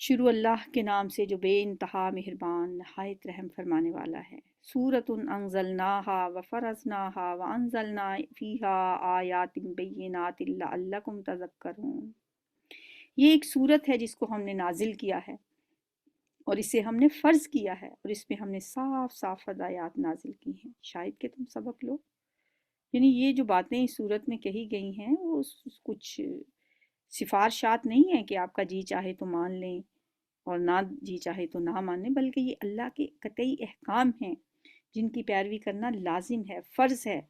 شروع اللہ کے نام سے جو بے انتہا مہربان نہایت رحم فرمانے والا ہے۔ سورۃ انزلناہا وفرضناہا وانزلنا فیہا آیات بینات لعلکم تذکرون۔ یہ ایک سورت ہے جس کو ہم نے نازل کیا ہے اور اسے ہم نے فرض کیا ہے، اور اس میں ہم نے صاف صاف ہدایات نازل کی ہیں شاید کہ تم سبق لو۔ یعنی یہ جو باتیں اس صورت میں کہی گئی ہیں وہ کچھ سفارشات نہیں ہیں کہ آپ کا جی چاہے تو مان لیں اور نہ جی چاہے تو نہ مانیں، بلکہ یہ اللہ کے قطعی احکام ہیں جن کی پیروی کرنا لازم ہے، فرض ہے۔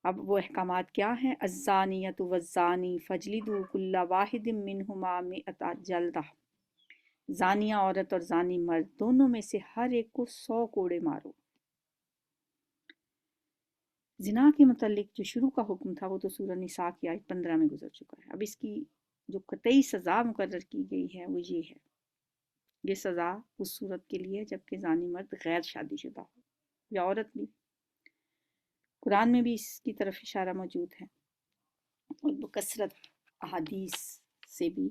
اب وہ احکامات کیا ہیں؟ الزانیۃ والزانی فجلدوا کل واحد منہما مئۃ جلدہ، زانیہ عورت اور زانی مرد دونوں میں سے ہر ایک کو 100 کوڑے مارو۔ زنا کے متعلق جو شروع کا حکم تھا وہ تو سورہ نساء کی آیت 15 میں گزر چکا ہے۔ اب اس کی جو قطعی سزا مقرر کی گئی ہے وہ یہ ہے، یہ سزا اس صورت کے لیے جبکہ زانی مرد غیر شادی شدہ ہو یا عورت بھی۔ قرآن میں بھی اس کی طرف اشارہ موجود ہے اور بکثرت احادیث سے بھی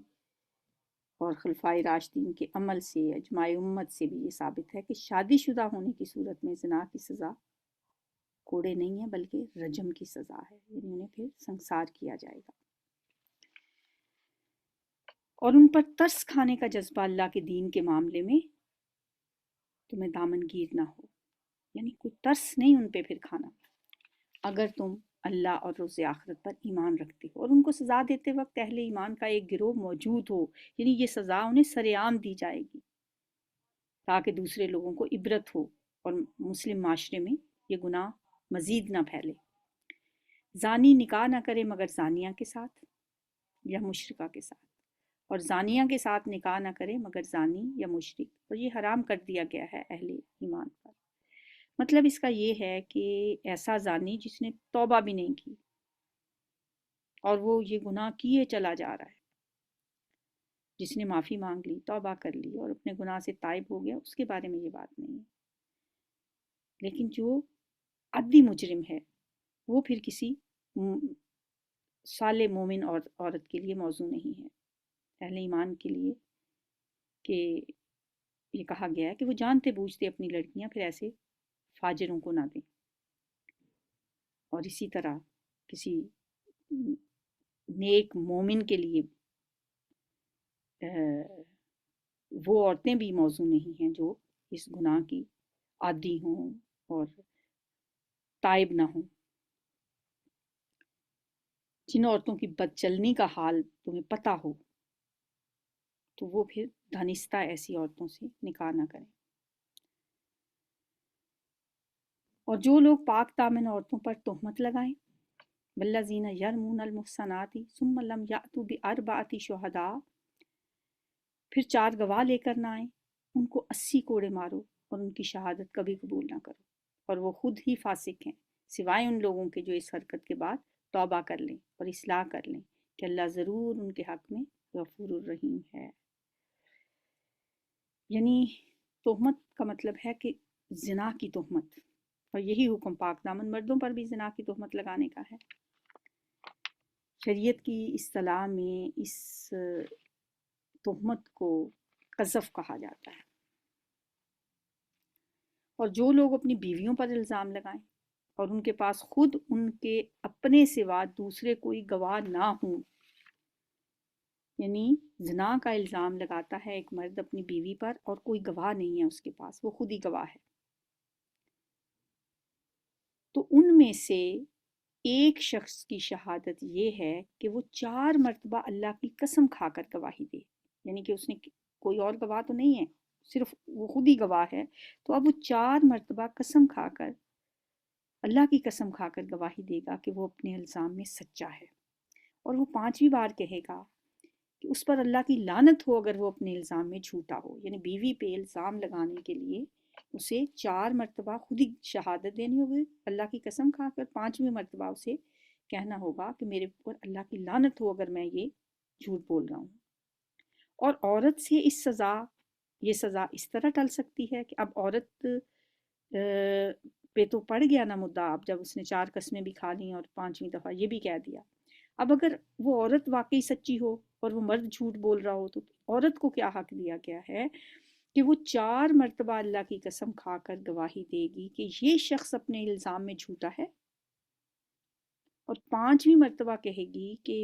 اور خلفائے راشدین کے عمل سے، اجماع امت سے بھی یہ ثابت ہے کہ شادی شدہ ہونے کی صورت میں زنا کی سزا کوڑے نہیں ہے بلکہ رجم کی سزا ہے، یعنی انہیں پھر سنسار کیا جائے گا۔ اور ان پر ترس کھانے کا جذبہ اللہ کے دین کے معاملے میں تمہیں دامن گیر نہ ہو، یعنی کوئی ترس نہیں ان پہ پھر کھانا، اگر تم اللہ اور روز آخرت پر ایمان رکھتے ہو۔ اور ان کو سزا دیتے وقت اہل ایمان کا ایک گروہ موجود ہو، یعنی یہ سزا انہیں سر عام دی جائے گی تاکہ دوسرے لوگوں کو عبرت ہو اور مسلم معاشرے میں یہ گناہ مزید نہ پھیلے۔ زانی نکاح نہ کرے مگر زانیہ کے ساتھ یا مشرکہ کے ساتھ، اور زانیہ کے ساتھ نکاح نہ کرے مگر زانی یا مشرک، اور یہ حرام کر دیا گیا ہے اہل ایمان پر۔ مطلب اس کا یہ ہے کہ ایسا زانی جس نے توبہ بھی نہیں کی اور وہ یہ گناہ کیے چلا جا رہا ہے، جس نے معافی مانگ لی، توبہ کر لی اور اپنے گناہ سے تائب ہو گیا، اس کے بارے میں یہ بات نہیں ہے۔ لیکن جو عدی مجرم ہے وہ پھر کسی صالح مومن عورت کے لیے موضوع نہیں ہے، اہل ایمان کے لیے، کہ یہ کہا گیا ہے کہ وہ جانتے بوجھتے اپنی لڑکیاں پھر ایسے فاجروں کو نہ دیں۔ اور اسی طرح کسی نیک مومن کے لیے وہ عورتیں بھی موضوع نہیں ہیں جو اس گناہ کی عادی ہوں اور تائب نہ ہوں۔ جن عورتوں کی بدچلنی کا حال تمہیں پتہ ہو تو وہ پھر دانستہ ایسی عورتوں سے نکاح نہ کریں۔ اور جو لوگ پاک دامن عورتوں پر تہمت لگائیں، والذین یرمون المحصنات ثم لم یأتوا بأربعۃ شہداء، پھر 4 گواہ لے کر نہ آئیں، ان کو 80 کوڑے مارو اور ان کی شہادت کبھی قبول نہ کرو، اور وہ خود ہی فاسق ہیں، سوائے ان لوگوں کے جو اس حرکت کے بعد توبہ کر لیں اور اصلاح کر لیں کہ اللہ ضرور ان کے حق میں غفور الرحیم ہے۔ یعنی تہمت کا مطلب ہے کہ زنا کی تہمت، اور یہی حکم پاک دامن مردوں پر بھی زنا کی تہمت لگانے کا ہے۔ شریعت کی اصطلاح میں اس تہمت کو قذف کہا جاتا ہے۔ اور جو لوگ اپنی بیویوں پر الزام لگائیں اور ان کے پاس خود ان کے اپنے سوا دوسرے کوئی گواہ نہ ہوں، یعنی زنا کا الزام لگاتا ہے ایک مرد اپنی بیوی پر اور کوئی گواہ نہیں ہے اس کے پاس، وہ خود ہی گواہ ہے، تو ان میں سے ایک شخص کی شہادت یہ ہے کہ وہ 4 مرتبہ اللہ کی قسم کھا کر گواہی دے، یعنی کہ اس نے کوئی اور گواہ تو نہیں ہے، صرف وہ خود ہی گواہ ہے، تو اب وہ 4 مرتبہ قسم کھا کر، اللہ کی قسم کھا کر گواہی دے گا کہ وہ اپنے الزام میں سچا ہے، اور وہ 5ویں بار کہے گا کہ اس پر اللہ کی لعنت ہو اگر وہ اپنے الزام میں جھوٹا ہو۔ یعنی بیوی پہ الزام لگانے کے لیے اسے 4 مرتبہ خود ہی شہادت دینی ہوگی اللہ کی قسم کھا کر، 5ویں مرتبہ اسے کہنا ہوگا کہ میرے اوپر اللہ کی لعنت ہو اگر میں یہ جھوٹ بول رہا ہوں۔ اور عورت سے یہ سزا اس طرح ٹل سکتی ہے کہ اب عورت پہ تو پڑ گیا نا مدعا، اب جب اس نے 4 قسمیں بھی کھا لیں اور 5ویں دفعہ یہ بھی کہہ دیا، اب اگر وہ عورت واقعی سچی ہو اور وہ مرد جھوٹ بول رہا ہو تو عورت کو کیا حق دیا گیا ہے کہ وہ 4 مرتبہ اللہ کی قسم کھا کر گواہی دے گی کہ یہ شخص اپنے الزام میں جھوٹا ہے، اور 5ویں مرتبہ کہے گی کہ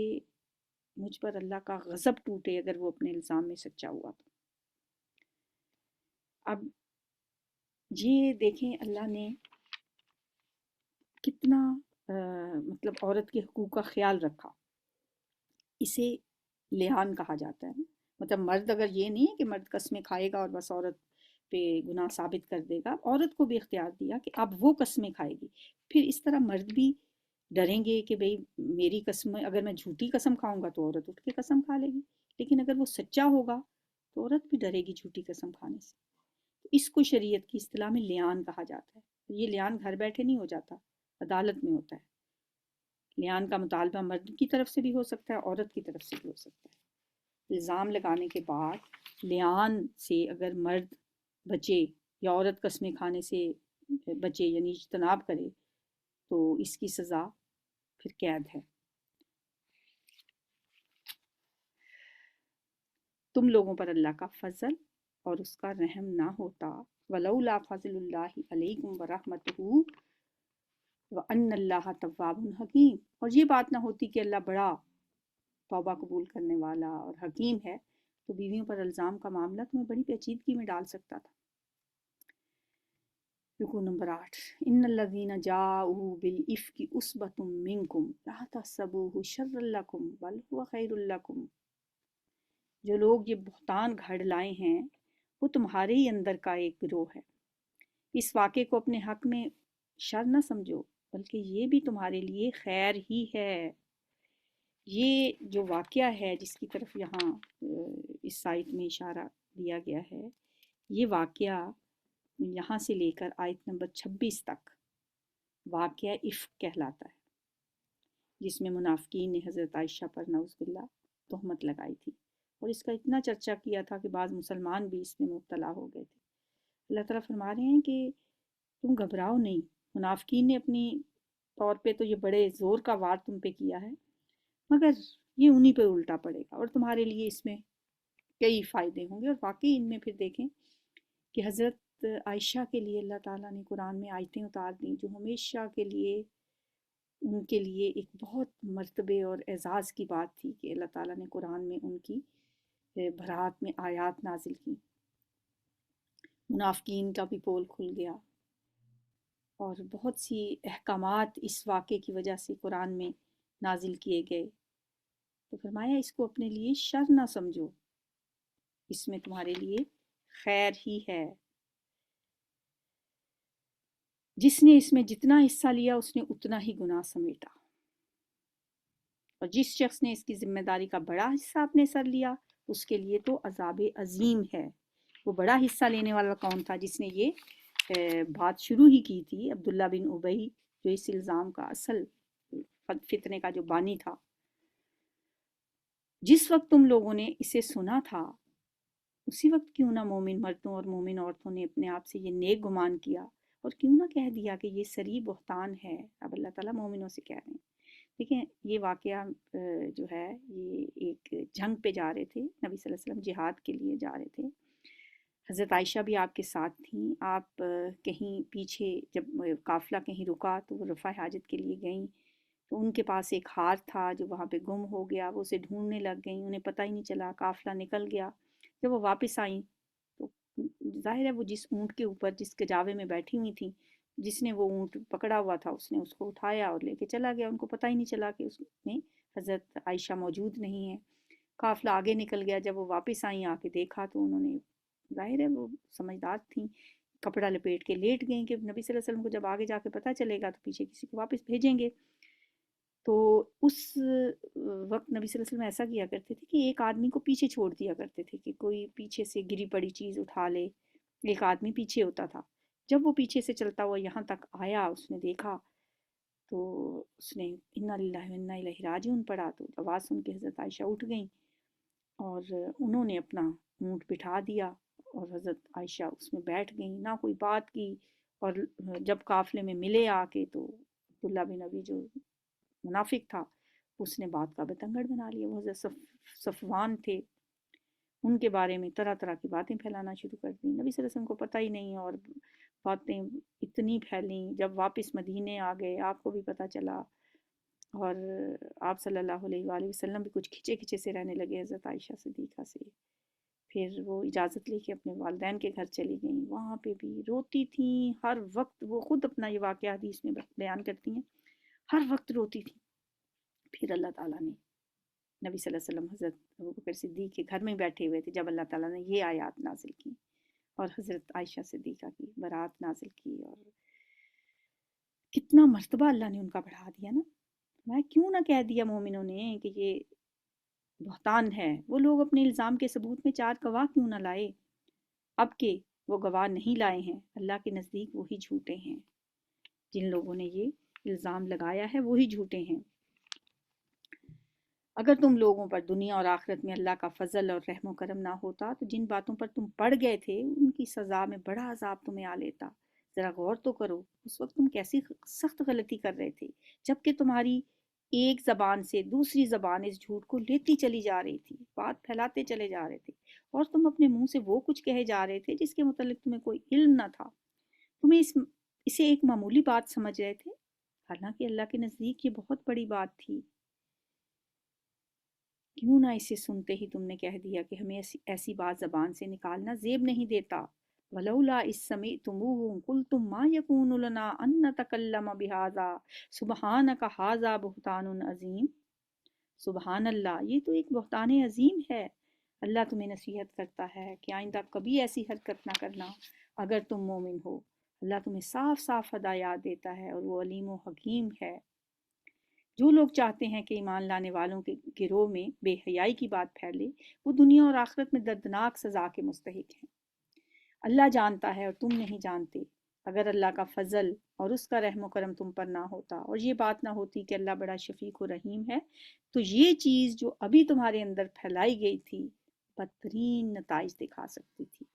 مجھ پر اللہ کا غضب ٹوٹے اگر وہ اپنے الزام میں سچا ہوا تو۔ اب یہ دیکھیں اللہ نے کتنا مطلب عورت کے حقوق کا خیال رکھا۔ اسے لعان کہا جاتا ہے، مطلب مرد اگر یہ نہیں ہے کہ مرد قسمیں کھائے گا اور بس عورت پہ گناہ ثابت کر دے گا، عورت کو بھی اختیار دیا کہ اب وہ قسمیں کھائے گی۔ پھر اس طرح مرد بھی ڈریں گے کہ بھئی میری قسم، اگر میں جھوٹی قسم کھاؤں گا تو عورت اٹھ کے قسم کھا لے گی، لیکن اگر وہ سچا ہوگا تو عورت بھی ڈرے گی جھوٹی قسم کھانے سے۔ اس کو شریعت کی اصطلاح میں لعان کہا جاتا ہے۔ یہ لعان گھر بیٹھے نہیں ہو جاتا، عدالت میں ہوتا ہے۔ لعان کا مطالبہ مرد کی طرف سے بھی ہو سکتا ہے، عورت کی طرف سے بھی ہو سکتا ہے۔ الزام لگانے کے بعد لعان سے اگر مرد بچے یا عورت قسمیں کھانے سے بچے یعنی اجتناب کرے تو اس کی سزا پھر قید ہے۔ تم لوگوں پر اللہ کا فضل اور اس کا رحم نہ ہوتا، ولولا فضل اللہ علیکم ورحمتہ وان اللہ تواب حکیم، اور یہ بات نہ ہوتی کہ اللہ بڑا توبہ قبول کرنے والا اور حکیم ہے، تو بیویوں پر الزام کا معاملہ تمہیں بڑی پیچیدگی میں ڈال سکتا تھا۔ رکو نمبر 8، ان الذین جاؤوا بالافک عصبۃ منکم لا تحسبوه شرا لکم بل هو خیر لکم، جو لوگ یہ بہتان گھڑ لائے ہیں وہ تمہارے ہی اندر کا ایک گروہ ہے، اس واقعے کو اپنے حق میں شر نہ سمجھو بلکہ یہ بھی تمہارے لیے خیر ہی ہے۔ یہ جو واقعہ ہے جس کی طرف یہاں اس سائٹ میں اشارہ دیا گیا ہے، یہ واقعہ یہاں سے لے کر آیت نمبر 26 تک واقعہ افک کہلاتا ہے، جس میں منافقین نے حضرت عائشہ پر نعوذ باللہ تہمت لگائی تھی، اور اس کا اتنا چرچا کیا تھا کہ بعض مسلمان بھی اس میں مبتلا ہو گئے تھے۔ اللہ تعالیٰ فرما رہے ہیں کہ تم گھبراؤ نہیں، منافقین نے اپنی طور پہ تو یہ بڑے زور کا وار تم پہ کیا ہے، مگر یہ انہی پہ الٹا پڑے گا اور تمہارے لیے اس میں کئی فائدے ہوں گے۔ اور واقعی ان میں پھر دیکھیں کہ حضرت عائشہ کے لیے اللہ تعالیٰ نے قرآن میں آیتیں اتار دیں جو ہمیشہ کے لیے ان کے لیے ایک بہت مرتبے اور اعزاز کی بات تھی کہ اللہ تعالیٰ نے قرآن میں ان کی برات میں آیات نازل کی۔ منافقین کا بھی پول کھل گیا اور بہت سی احکامات اس واقعے کی وجہ سے قرآن میں نازل کیے گئے، تو فرمایا اس کو اپنے لیے شر نہ سمجھو، اس میں تمہارے لیے خیر ہی ہے۔ جس نے اس میں جتنا حصہ لیا اس نے اتنا ہی گناہ سمیٹا، اور جس شخص نے اس کی ذمہ داری کا بڑا حصہ اپنے سر لیا اس کے لیے تو عذاب عظیم ہے۔ وہ بڑا حصہ لینے والا کون تھا؟ جس نے یہ بات شروع ہی کی تھی، عبداللہ بن ابی، جو اس الزام کا اصل فتنے کا جو بانی تھا۔ جس وقت تم لوگوں نے اسے سنا تھا اسی وقت کیوں نہ مومن مردوں اور مومن عورتوں نے اپنے آپ سے یہ نیک گمان کیا اور کیوں نہ کہہ دیا کہ یہ سری بہتان ہے۔ اب اللہ تعالیٰ مومنوں سے کہہ رہے ہیں۔ دیکھیں یہ واقعہ جو ہے یہ ایک جنگ پہ جا رہے تھے، نبی صلی اللہ علیہ وسلم جہاد کے لیے جا رہے تھے، حضرت عائشہ بھی آپ کے ساتھ تھیں۔ آپ کہیں پیچھے جب قافلہ کہیں رکا تو وہ رفع حاجت کے لیے گئیں، تو ان کے پاس ایک ہار تھا جو وہاں پہ گم ہو گیا، وہ اسے ڈھونڈنے لگ گئیں، انہیں پتہ ہی نہیں چلا، قافلہ نکل گیا۔ جب وہ واپس آئیں تو ظاہر ہے وہ جس اونٹ کے اوپر جس کجاوے میں بیٹھی ہوئی تھیں، جس نے وہ اونٹ پکڑا ہوا تھا اس نے اس کو اٹھایا اور لے کے چلا گیا، ان کو پتہ ہی نہیں چلا کہ اس میں حضرت عائشہ موجود نہیں ہے۔ قافلہ آگے نکل گیا، جب وہ واپس آئیں آ کے دیکھا تو انہوں نے، ظاہر ہے وہ سمجھدار تھیں، کپڑا لپیٹ کے لیٹ گئیں کہ نبی صلی اللہ علیہ وسلم کو جب آگے جا کے پتہ چلے گا تو پیچھے کسی کو واپس بھیجیں گے۔ تو اس وقت نبی صلی اللہ علیہ وسلم ایسا کیا کرتے تھے کہ ایک آدمی کو پیچھے چھوڑ دیا کرتے تھے کہ کوئی پیچھے سے گری پڑی چیز اٹھا لے، ایک آدمی پیچھے ہوتا تھا۔ جب وہ پیچھے سے چلتا ہوا یہاں تک آیا، اس نے دیکھا تو اس نے انا للہ و انا الیہ راجعون پڑھا، تو آواز سن کے حضرت عائشہ اٹھ گئیں اور انہوں نے اپنا اونٹ بٹھا دیا اور حضرت عائشہ اس میں بیٹھ گئیں، نہ کوئی بات کی۔ اور جب قافلے میں ملے آ کے تو عبداللہ بن ابی جو منافق تھا اس نے بات کا بتنگڑ بنا لیا. وہ حضرت صفوان تھے، ان کے بارے میں طرح طرح کی باتیں پھیلانا شروع کر دیں. نبی صلی اللہ علیہ وسلم کو پتہ ہی نہیں، اور باتیں اتنی پھیلیں. جب واپس مدینے آ گئے آپ کو بھی پتہ چلا، اور آپ صلی اللہ علیہ وآلہ وسلم بھی کچھ کھچے کھچے سے رہنے لگے حضرت عائشہ صدیقہ سے. پھر وہ اجازت لے کے اپنے والدین کے گھر چلی گئیں. وہاں پہ بھی روتی تھیں ہر وقت. وہ خود اپنا یہ واقعہ حدیث میں بیان کرتی ہیں، ہر وقت روتی تھیں. پھر اللہ تعالیٰ نے نبی صلی اللہ علیہ وسلم حضرت ابوبکر صدیق کے گھر میں بیٹھے ہوئے تھے جب اللہ تعالیٰ نے یہ آیات نازل کی اور حضرت عائشہ صدیقہ کی برات نازل کی. اور کتنا مرتبہ اللہ نے ان کا بڑھا دیا نا. میں کیوں نہ کہہ دیا مومنوں نے کہ یہ بہتان ہے. وہ لوگ اپنے الزام کے ثبوت میں 4 گواہ کیوں نہ لائے؟ اب کہ وہ گواہ نہیں لائے ہیں، اللہ کے نزدیک وہی جھوٹے ہیں. جن لوگوں نے یہ الزام لگایا ہے وہی جھوٹے ہیں. اگر تم لوگوں پر دنیا اور آخرت میں اللہ کا فضل اور رحم و کرم نہ ہوتا تو جن باتوں پر تم پڑ گئے تھے ان کی سزا میں بڑا عذاب تمہیں آ لیتا. ذرا غور تو کرو اس وقت تم کیسی سخت غلطی کر رہے تھے، جبکہ تمہاری ایک زبان سے دوسری زبان اس جھوٹ کو لیتی چلی جا رہی تھی، بات پھیلاتے چلے جا رہے تھے، اور تم اپنے منہ سے وہ کچھ کہے جا رہے تھے جس کے متعلق تمہیں کوئی علم نہ تھا. تمہیں اسے ایک معمولی بات سمجھ رہے تھے، حالانکہ اللہ کے نزدیک یہ بہت بڑی بات تھی. کیوں نہ اسے سنتے ہی تم نے کہہ دیا کہ ہمیں ایسی بات زبان سے نکالنا زیب نہیں دیتا. ولولا اذ سمعتموہ قلتم ما یکون لنا ان نتکلم بہذا سبحانک ھذا بہتان عظیم. سبحان اللہ، یہ تو ایک بہتان عظیم ہے. اللہ تمہیں نصیحت کرتا ہے کہ آئندہ کبھی ایسی حرکت نہ کرنا اگر تم مومن ہو. اللہ تمہیں صاف صاف ہدایات دیتا ہے اور وہ علیم و حکیم ہے. جو لوگ چاہتے ہیں کہ ایمان لانے والوں کے گروہ میں بے حیائی کی بات پھیلے وہ دنیا اور آخرت میں دردناک سزا کے مستحق ہیں. اللہ جانتا ہے اور تم نہیں جانتے. اگر اللہ کا فضل اور اس کا رحم و کرم تم پر نہ ہوتا اور یہ بات نہ ہوتی کہ اللہ بڑا شفیق و رحیم ہے تو یہ چیز جو ابھی تمہارے اندر پھیلائی گئی تھی بدترین نتائج دکھا سکتی تھی.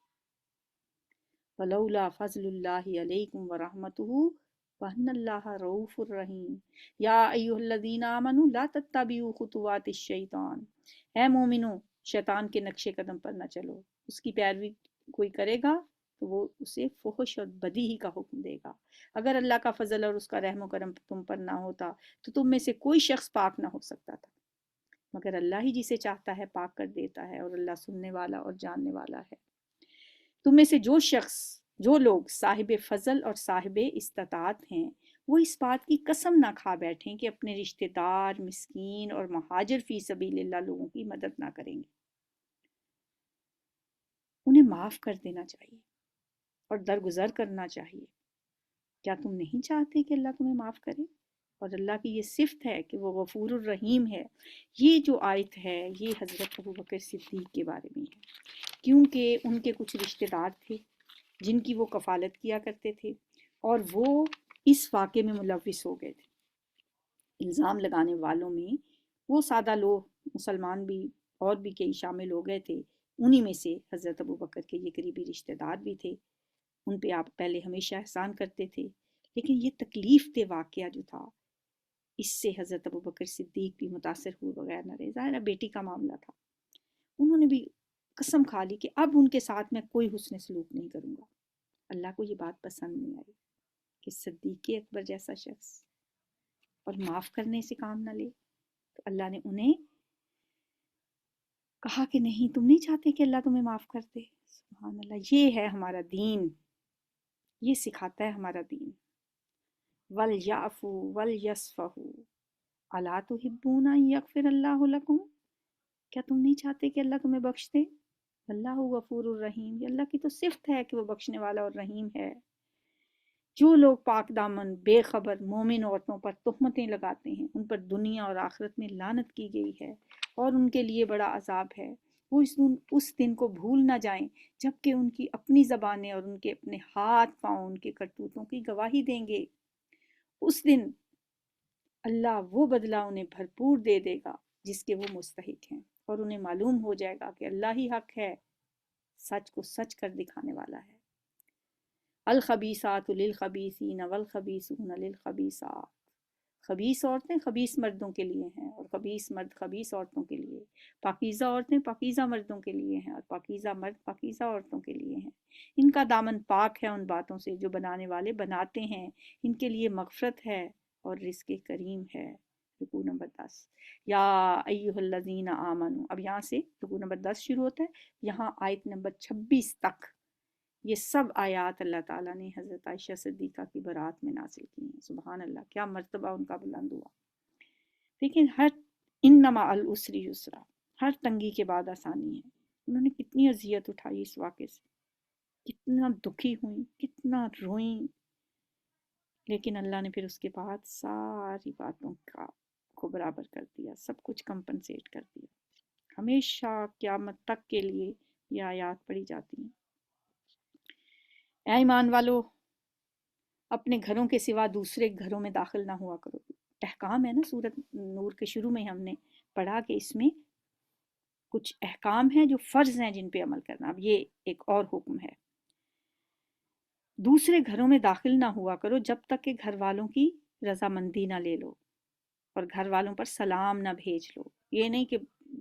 ولولا فضل اللہ علیکم ورحمتہ وَأَنَّ اللَّهَ رَءُوفٌ الرحیم. یا ایھا الذین آمنوا لا تتبعوا خطوات الشیطان. اے مومنو، شیطان کے نقش قدم پر نہ چلو. اس کی پیروی کوئی کرے گا تو وہ اسے فحش اور بدی ہی کا حکم دے گا. اگر اللہ کا فضل اور اس کا رحم و کرم تم پر نہ ہوتا تو تم میں سے کوئی شخص پاک نہ ہو سکتا تھا، مگر اللہ ہی جسے چاہتا ہے پاک کر دیتا ہے، اور اللہ سننے والا اور جاننے والا ہے. تم میں سے جو لوگ صاحب فضل اور صاحب استطاعت ہیں وہ اس بات کی قسم نہ کھا بیٹھیں کہ اپنے رشتہ دار، مسکین اور مہاجر فی سبیل اللہ لوگوں کی مدد نہ کریں گے. انہیں معاف کر دینا چاہیے اور درگزر کرنا چاہیے. کیا تم نہیں چاہتے کہ اللہ تمہیں معاف کرے؟ اور اللہ کی یہ صفت ہے کہ وہ غفور الرحیم ہے. یہ جو آیت ہے یہ حضرت ابوبکر صدیق کے بارے میں ہے، کیونکہ ان کے کچھ رشتہ دار تھے جن کی وہ کفالت کیا کرتے تھے اور وہ اس واقعے میں ملوث ہو گئے تھے. الزام لگانے والوں میں وہ سادہ لوگ، مسلمان بھی اور بھی کئی شامل ہو گئے تھے. انہی میں سے حضرت ابوبکر کے یہ قریبی رشتہ دار بھی تھے. ان پہ آپ پہلے ہمیشہ احسان کرتے تھے، لیکن یہ تکلیف دہ واقعہ جو تھا اس سے حضرت ابوبکر صدیق بھی متاثر ہوئے بغیر نہ رہے. ظاہر بیٹی کا معاملہ تھا. انہوں نے بھی قسم کھا لی کہ اب ان کے ساتھ میں کوئی حسن سلوک نہیں کروں گا. اللہ کو یہ بات پسند نہیں آئی کہ صدیق اکبر جیسا شخص اور معاف کرنے سے کام نہ لے. تو اللہ نے انہیں کہا کہ نہیں، تم نہیں چاہتے کہ اللہ تمہیں معاف کر دے. سبحان اللہ، یہ ہے ہمارا دین، یہ سکھاتا ہے ہمارا دین. وَلْيَعْفُوا وَلْيَصْفَحُوا أَلَا تُحِبُّونَ أَن يَغْفِرَ اللَّهُ لَكُمْ. کیا تم نہیں چاہتے کہ اللہ تمہیں بخش دے؟ اللہ غفور الرحیم. یہ اللہ کی تو صفت ہے کہ وہ بخشنے والا اور رحیم ہے. جو لوگ پاک دامن بے خبر مومن عورتوں پر تہمتیں لگاتے ہیں ان پر دنیا اور آخرت میں لعنت کی گئی ہے اور ان کے لیے بڑا عذاب ہے. وہ اس دن کو بھول نہ جائیں جبکہ ان کی اپنی زبانیں اور ان کے اپنے ہاتھ پاؤں ان کے کرتوتوں کی گواہی دیں گے. اس دن اللہ وہ بدلہ انہیں بھرپور دے دے گا جس کے وہ مستحق ہیں، اور انہیں معلوم ہو جائے گا کہ اللہ ہی حق ہے، سچ کو سچ کر دکھانے والا ہے. الخبیثات للخبیثین والخبیثون للخبیثات. خبیث عورتیں خبیث مردوں کے لیے ہیں اور خبیث مرد خبیث عورتوں کے لیے، پاکیزہ عورتیں پاکیزہ مردوں کے لیے ہیں اور پاکیزہ مرد پاکیزہ عورتوں کے لیے ہیں۔ ان کا دامن پاک ہے ان باتوں سے جو بنانے والے بناتے ہیں، ان کے لیے مغفرت ہے اور رزق کریم ہے۔ رکوع نمبر 10، یا ایھا الذین آمنو، اب یہاں سے رکوع نمبر 10 شروع ہوتا ہے، یہاں آیت نمبر 26 تک یہ سب آیات اللہ تعالیٰ نے حضرت عائشہ صدیقہ کی برات میں نازل کی ہیں۔ سبحان اللہ، کیا مرتبہ ان کا بلند ہوا۔ لیکن ہر انما العسر یسرا، ہر تنگی کے بعد آسانی ہے۔ انہوں نے کتنی اذیت اٹھائی اس واقعے سے، کتنا دکھی ہوئیں، کتنا روئیں، لیکن اللہ نے پھر اس کے بعد ساری باتوں کو برابر کر دیا، سب کچھ کمپنسیٹ کر دیا۔ ہمیشہ قیامت تک کے لیے یہ آیات پڑھی جاتی ہیں۔ اے ایمان والو، اپنے گھروں کے سوا دوسرے گھروں میں داخل نہ ہوا کرو۔ احکام ہے نا، سورۃ نور کے شروع میں ہم نے پڑھا کہ اس میں کچھ احکام ہیں جو فرض ہیں جن پہ عمل کرنا، اب یہ ایک اور حکم ہے۔ دوسرے گھروں میں داخل نہ ہوا کرو جب تک کہ گھر والوں کی رضامندی نہ لے لو اور گھر والوں پر سلام نہ بھیج لو۔ یہ نہیں کہ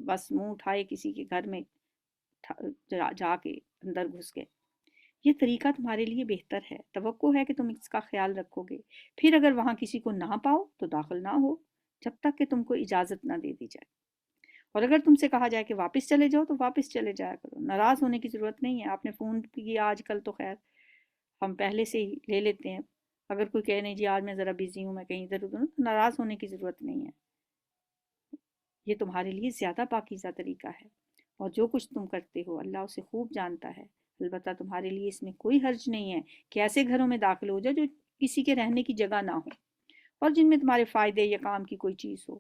بس منہ اٹھائے کسی کے گھر میں جا کے اندر گھس گئے۔ یہ طریقہ تمہارے لیے بہتر ہے، توقع ہے کہ تم اس کا خیال رکھو گے۔ پھر اگر وہاں کسی کو نہ پاؤ تو داخل نہ ہو جب تک کہ تم کو اجازت نہ دے دی جائے، اور اگر تم سے کہا جائے کہ واپس چلے جاؤ تو واپس چلے جایا کرو۔ ناراض ہونے کی ضرورت نہیں ہے۔ آپ نے فون کیا آج کل تو خیر ہم پہلے سے ہی لے لیتے ہیں، اگر کوئی کہے نہیں جی آج میں ذرا بیزی ہوں، میں کہیں ادھر ادھر ہوں، تو ناراض ہونے کی ضرورت نہیں ہے۔ یہ تمہارے لیے زیادہ پاکیزہ طریقہ ہے، اور جو کچھ تم کرتے ہو اللہ اسے خوب جانتا ہے۔ البتہ تمہارے لیے اس میں کوئی حرج نہیں ہے کہ ایسے گھروں میں داخل ہو جاؤ جو کسی کے رہنے کی جگہ نہ ہو اور جن میں تمہارے فائدے یا کام کی کوئی چیز ہو۔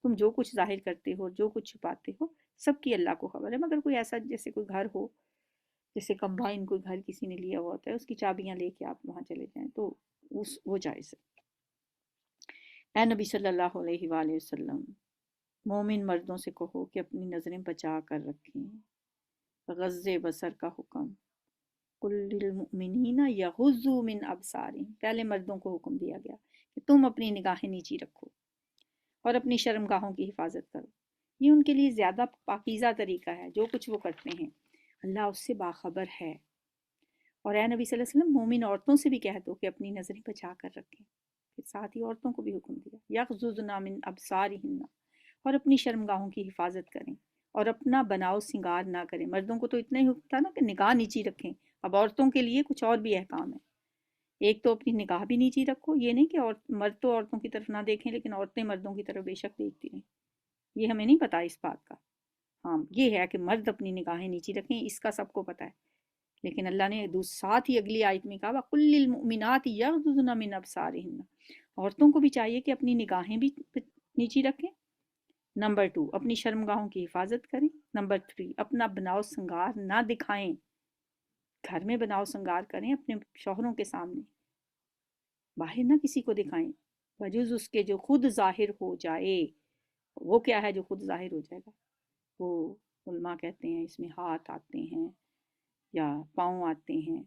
تم جو کچھ ظاہر کرتے ہو، جو کچھ چھپاتے ہو، سب کی اللہ کو خبر ہے۔ مگر کوئی ایسا جیسے کوئی گھر ہو، جیسے کمبائن کوئی گھر کسی نے لیا ہوا ہوتا ہے، اس کی چابیاں لے کے آپ وہاں چلے جائیں تو وہ جائز ہے۔ اے نبی صلی اللہ علیہ وآلہ وسلم، مومن مردوں سے کہو کہ اپنی نظریں بچا کر رکھیں۔ غض بصر کا حکم، قل للمؤمنین یغضوا من ابصارہم، پہلے مردوں کو حکم دیا گیا کہ تم اپنی نگاہیں نیچی رکھو اور اپنی شرمگاہوں کی حفاظت کرو۔ یہ ان کے لیے زیادہ پاکیزہ طریقہ ہے، جو کچھ وہ کرتے ہیں اللہ اس سے باخبر ہے۔ اور اے نبی صلی اللہ علیہ وسلم، مومن عورتوں سے بھی کہہ دو کہ اپنی نظریں بچا کر رکھیں۔ پھر ساتھ ہی عورتوں کو بھی حکم دیا یغضضن من ابصارہن، اور اپنی شرمگاہوں کی حفاظت کریں اور اپنا بناؤ سنگار نہ کریں۔ مردوں کو تو اتنا ہی حکم تھا نا کہ نگاہ نیچی رکھیں، اب عورتوں کے لیے کچھ اور بھی احکام ہے۔ ایک تو اپنی نگاہ بھی نیچی رکھو، یہ نہیں کہ مرد تو عورتوں کی طرف نہ دیکھیں لیکن عورتیں مردوں کی طرف بے شک دیکھتی رہیں، یہ ہمیں نہیں پتہ اس بات کا۔ ہاں یہ ہے کہ مرد اپنی نگاہیں نیچی رکھیں، اس کا سب کو پتہ ہے، لیکن اللہ نے ساتھ ہی اگلی آیت میں کہا وَقُلْ لِلْمُؤْمِنَاتِ يَغْضُضْنَ مِنْ أَبْصَارِهِنَّ، عورتوں کو بھی چاہیے کہ اپنی نگاہیں بھی نیچی رکھیں۔ نمبر 2، اپنی شرمگاہوں کی حفاظت کریں۔ نمبر 3، اپنا بناؤ سنگار نہ دکھائیں، گھر میں بناؤ سنگار کریں اپنے شوہروں کے سامنے، باہر نہ کسی کو دکھائیں، بجز اس کے جو خود ظاہر ہو جائے۔ وہ کیا ہے جو خود ظاہر ہو جائے گا؟ وہ علماء کہتے ہیں اس میں ہاتھ آتے ہیں یا پاؤں آتے ہیں،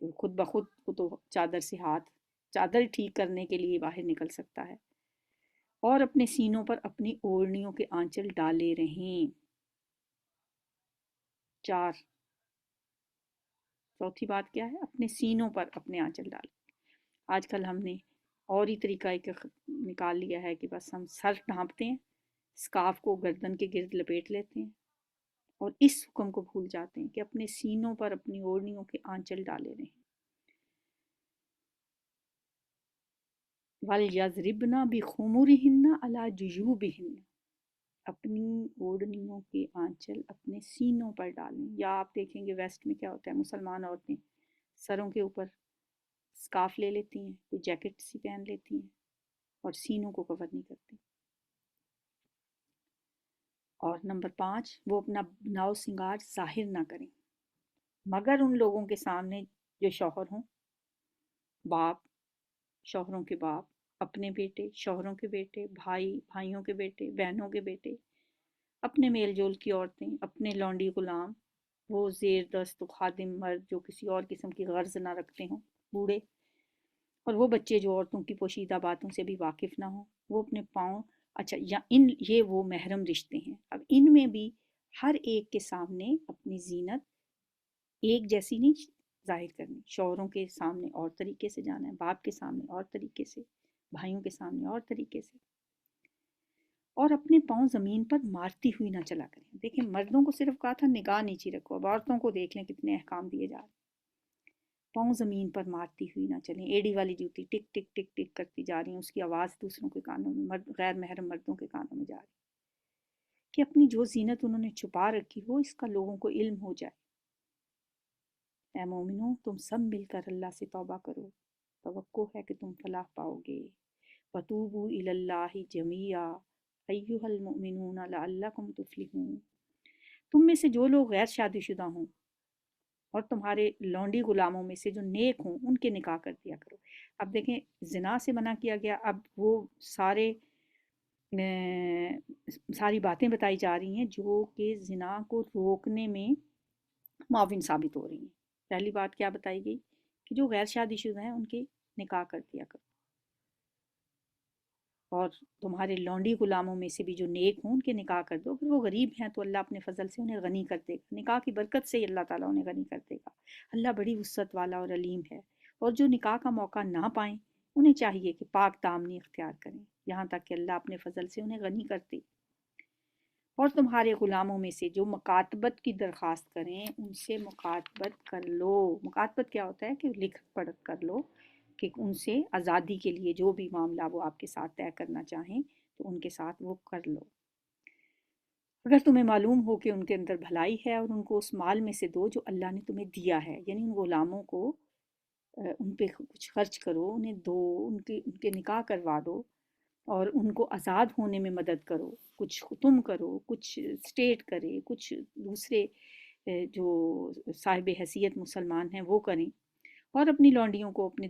تو خود بخود کو تو چادر سے ہاتھ، چادر ٹھیک کرنے کے لیے باہر نکل سکتا ہے، اور اپنے سینوں پر اپنی اوڑھنیوں کے آنچل ڈالے رہیں۔ 4، چوتھی بات کیا ہے؟ اپنے سینوں پر اپنے آنچل ڈالیں۔ آج کل ہم نے اور ہی طریقہ ایک نکال لیا ہے کہ بس ہم سر ڈھانپتے ہیں، اسکارف کو گردن کے گرد لپیٹ لیتے ہیں اور اس حکم کو بھول جاتے ہیں کہ اپنے سینوں پر اپنی اوڑھنیوں کے آنچل ڈالے رہیں۔ وَلْيَضْرِبْنَ بِخُمُرِهِنَّ عَلَى جُيُوبِهِنَّ، اپنی اوڑھنیوں کے آنچل اپنے سینوں پر ڈالیں۔ یا آپ دیکھیں گے ویسٹ میں کیا ہوتا ہے، مسلمان عورتیں سروں کے اوپر اسکارف لے لیتی ہیں، کوئی جیکٹ سی پہن لیتی ہیں اور سینوں کو کور نہیں کرتی۔ اور نمبر 5، وہ اپنا بناؤ سنگار ظاہر نہ کریں مگر ان لوگوں کے سامنے جو شوہر ہوں، باپ، شوہروں کے باپ، اپنے بیٹے، شوہروں کے بیٹے، بھائی، بھائیوں کے بیٹے، بہنوں کے بیٹے، اپنے میل جول کی عورتیں، اپنے لونڈی غلام، وہ زیر دست و خادم مرد جو کسی اور قسم کی غرض نہ رکھتے ہوں، بوڑھے، اور وہ بچے جو عورتوں کی پوشیدہ باتوں سے بھی واقف نہ ہوں، وہ اپنے پاؤں، اچھا یہ وہ محرم رشتے ہیں، اب ان میں بھی ہر ایک کے سامنے اپنی زینت ایک جیسی نہیں ظاہر کرنی، شوہروں کے سامنے اور طریقے سے جانا ہے، باپ کے سامنے اور طریقے سے، بھائیوں کے سامنے اور طریقے سے، اور اپنے پاؤں زمین پر مارتی ہوئی نہ چلا کریں۔ دیکھیں مردوں کو صرف کہا تھا نگاہ نیچی رکھو، اب عورتوں کو دیکھ لیں کتنے احکام دیے جا رہے ہیں۔ پاؤں زمین پر مارتی ہوئی نہ چلیں، ایڑی والی جوتی ٹک ٹک ٹک ٹک کرتی جا رہی ہیں، اس کی آواز دوسروں کے کانوں میں، غیر محرم مردوں کے کانوں میں جا رہی ہے، کہ اپنی جو زینت انہوں نے چھپا رکھی ہو اس کا لوگوں کو علم ہو جائے۔ اے مومنو تم سب مل کر اللہ سے توبہ کرو، توقع ہے کہ تم فلاح پاؤ گے۔ وَتُوبُوا إِلَى اللَّهِ جَمِيعًا أَيُّهَا الْمُؤْمِنُونَ لَعَلَّكُمْ تُفْلِحُونَ۔ تم میں سے جو لوگ غیر شادی شدہ ہوں اور تمہارے لونڈی غلاموں میں سے جو نیک ہوں ان کے نکاح کر دیا کرو۔ اب دیکھیں زنا سے منع کیا گیا، اب وہ ساری باتیں بتائی جا رہی ہیں جو کہ زنا کو روکنے میں معاون ثابت ہو رہی ہیں۔ پہلی بات کیا بتائی گئی کہ جو غیر شادی شدہ ہیں ان کے نکاح کر دیا کرو، اور تمہارے لونڈی غلاموں میں سے بھی جو نیک ہوں ان کے نکاح کر دو، پھر وہ غریب ہیں تو اللہ اپنے فضل سے انہیں غنی کر دے گا، نکاح کی برکت سے اللہ تعالیٰ انہیں غنی کر دے گا۔ اللہ بڑی وسعت والا اور علیم ہے۔ اور جو نکاح کا موقع نہ پائیں انہیں چاہیے کہ پاک دامنی اختیار کریں یہاں تک کہ اللہ اپنے فضل سے انہیں غنی کر دے۔ اور تمہارے غلاموں میں سے جو مکاتبت کی درخواست کریں ان سے مکاتبت کر لو۔ مکاتبت کیا ہوتا ہے کہ لکھ پڑھ کر لو، کہ ان سے آزادی کے لیے جو بھی معاملہ وہ آپ کے ساتھ طے کرنا چاہیں تو ان کے ساتھ وہ کر لو۔ اگر تمہیں معلوم ہو کہ ان کے اندر بھلائی ہے اور ان کو اس مال میں سے دو جو اللہ نے تمہیں دیا ہے، یعنی ان غلاموں کو ان پہ کچھ خرچ کرو، انہیں دو، ان کے نکاح کروا دو اور ان کو آزاد ہونے میں مدد کرو، کچھ تم کرو، کچھ اسٹیٹ کرے، کچھ دوسرے جو صاحب حیثیت مسلمان ہیں وہ کریں، اور اپنی لونڈیوں کو اپنے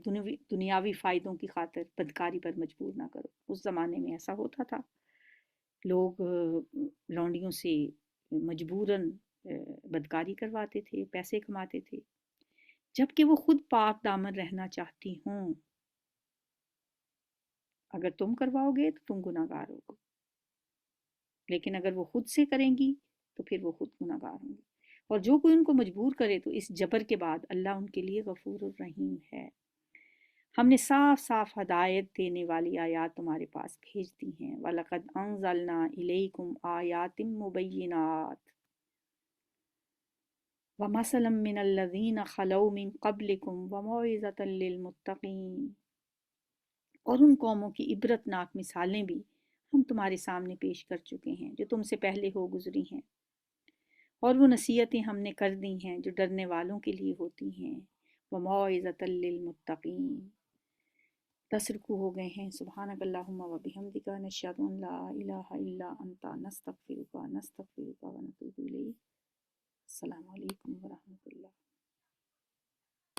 دنیاوی فائدوں کی خاطر بدکاری پر مجبور نہ کرو۔ اس زمانے میں ایسا ہوتا تھا، لوگ لونڈیوں سے مجبوراً بدکاری کرواتے تھے، پیسے کماتے تھے، جبکہ وہ خود پاک دامن رہنا چاہتی ہوں۔ اگر تم کرواؤ گے تو تم گناہ گار ہوگے، لیکن اگر وہ خود سے کریں گی تو پھر وہ خود گناہ گار ہوں گے، اور جو کوئی ان کو مجبور کرے تو اس جبر کے بعد اللہ ان کے لیے غفور الرحیم ہے۔ ہم نے صاف صاف ہدایت دینے والی آیات تمہارے پاس بھیج دی ہیں۔ وَلَقَدْ أَنزَلْنَا إِلَيْكُمْ آيَاتٍ مُبَيِّنَاتٍ وَمَثَلًا مِّنَ الَّذِينَ خَلَوْا مِن قَبْلِكُمْ وَمَوْعِظَةً لِّلْمُتَّقِينَ، اور ان قوموں کی عبرت ناک مثالیں بھی ہم تمہارے سامنے پیش کر چکے ہیں جو تم سے پہلے ہو گزری ہیں، اور وہ نصیحتیں ہم نے کر دی ہیں جو ڈرنے والوں کے لیے ہوتی ہیں۔ وَمَوْعِظَةً لِّلْمُتَّقِينَ۔ 10 رکوع ہو گئے ہیں۔ سبحانک اللہم و بحمدک، نشہد ان لا الہ الا انت، نستغفرک و نتوب الیک۔ السلام علیکم ورحمۃ اللہ۔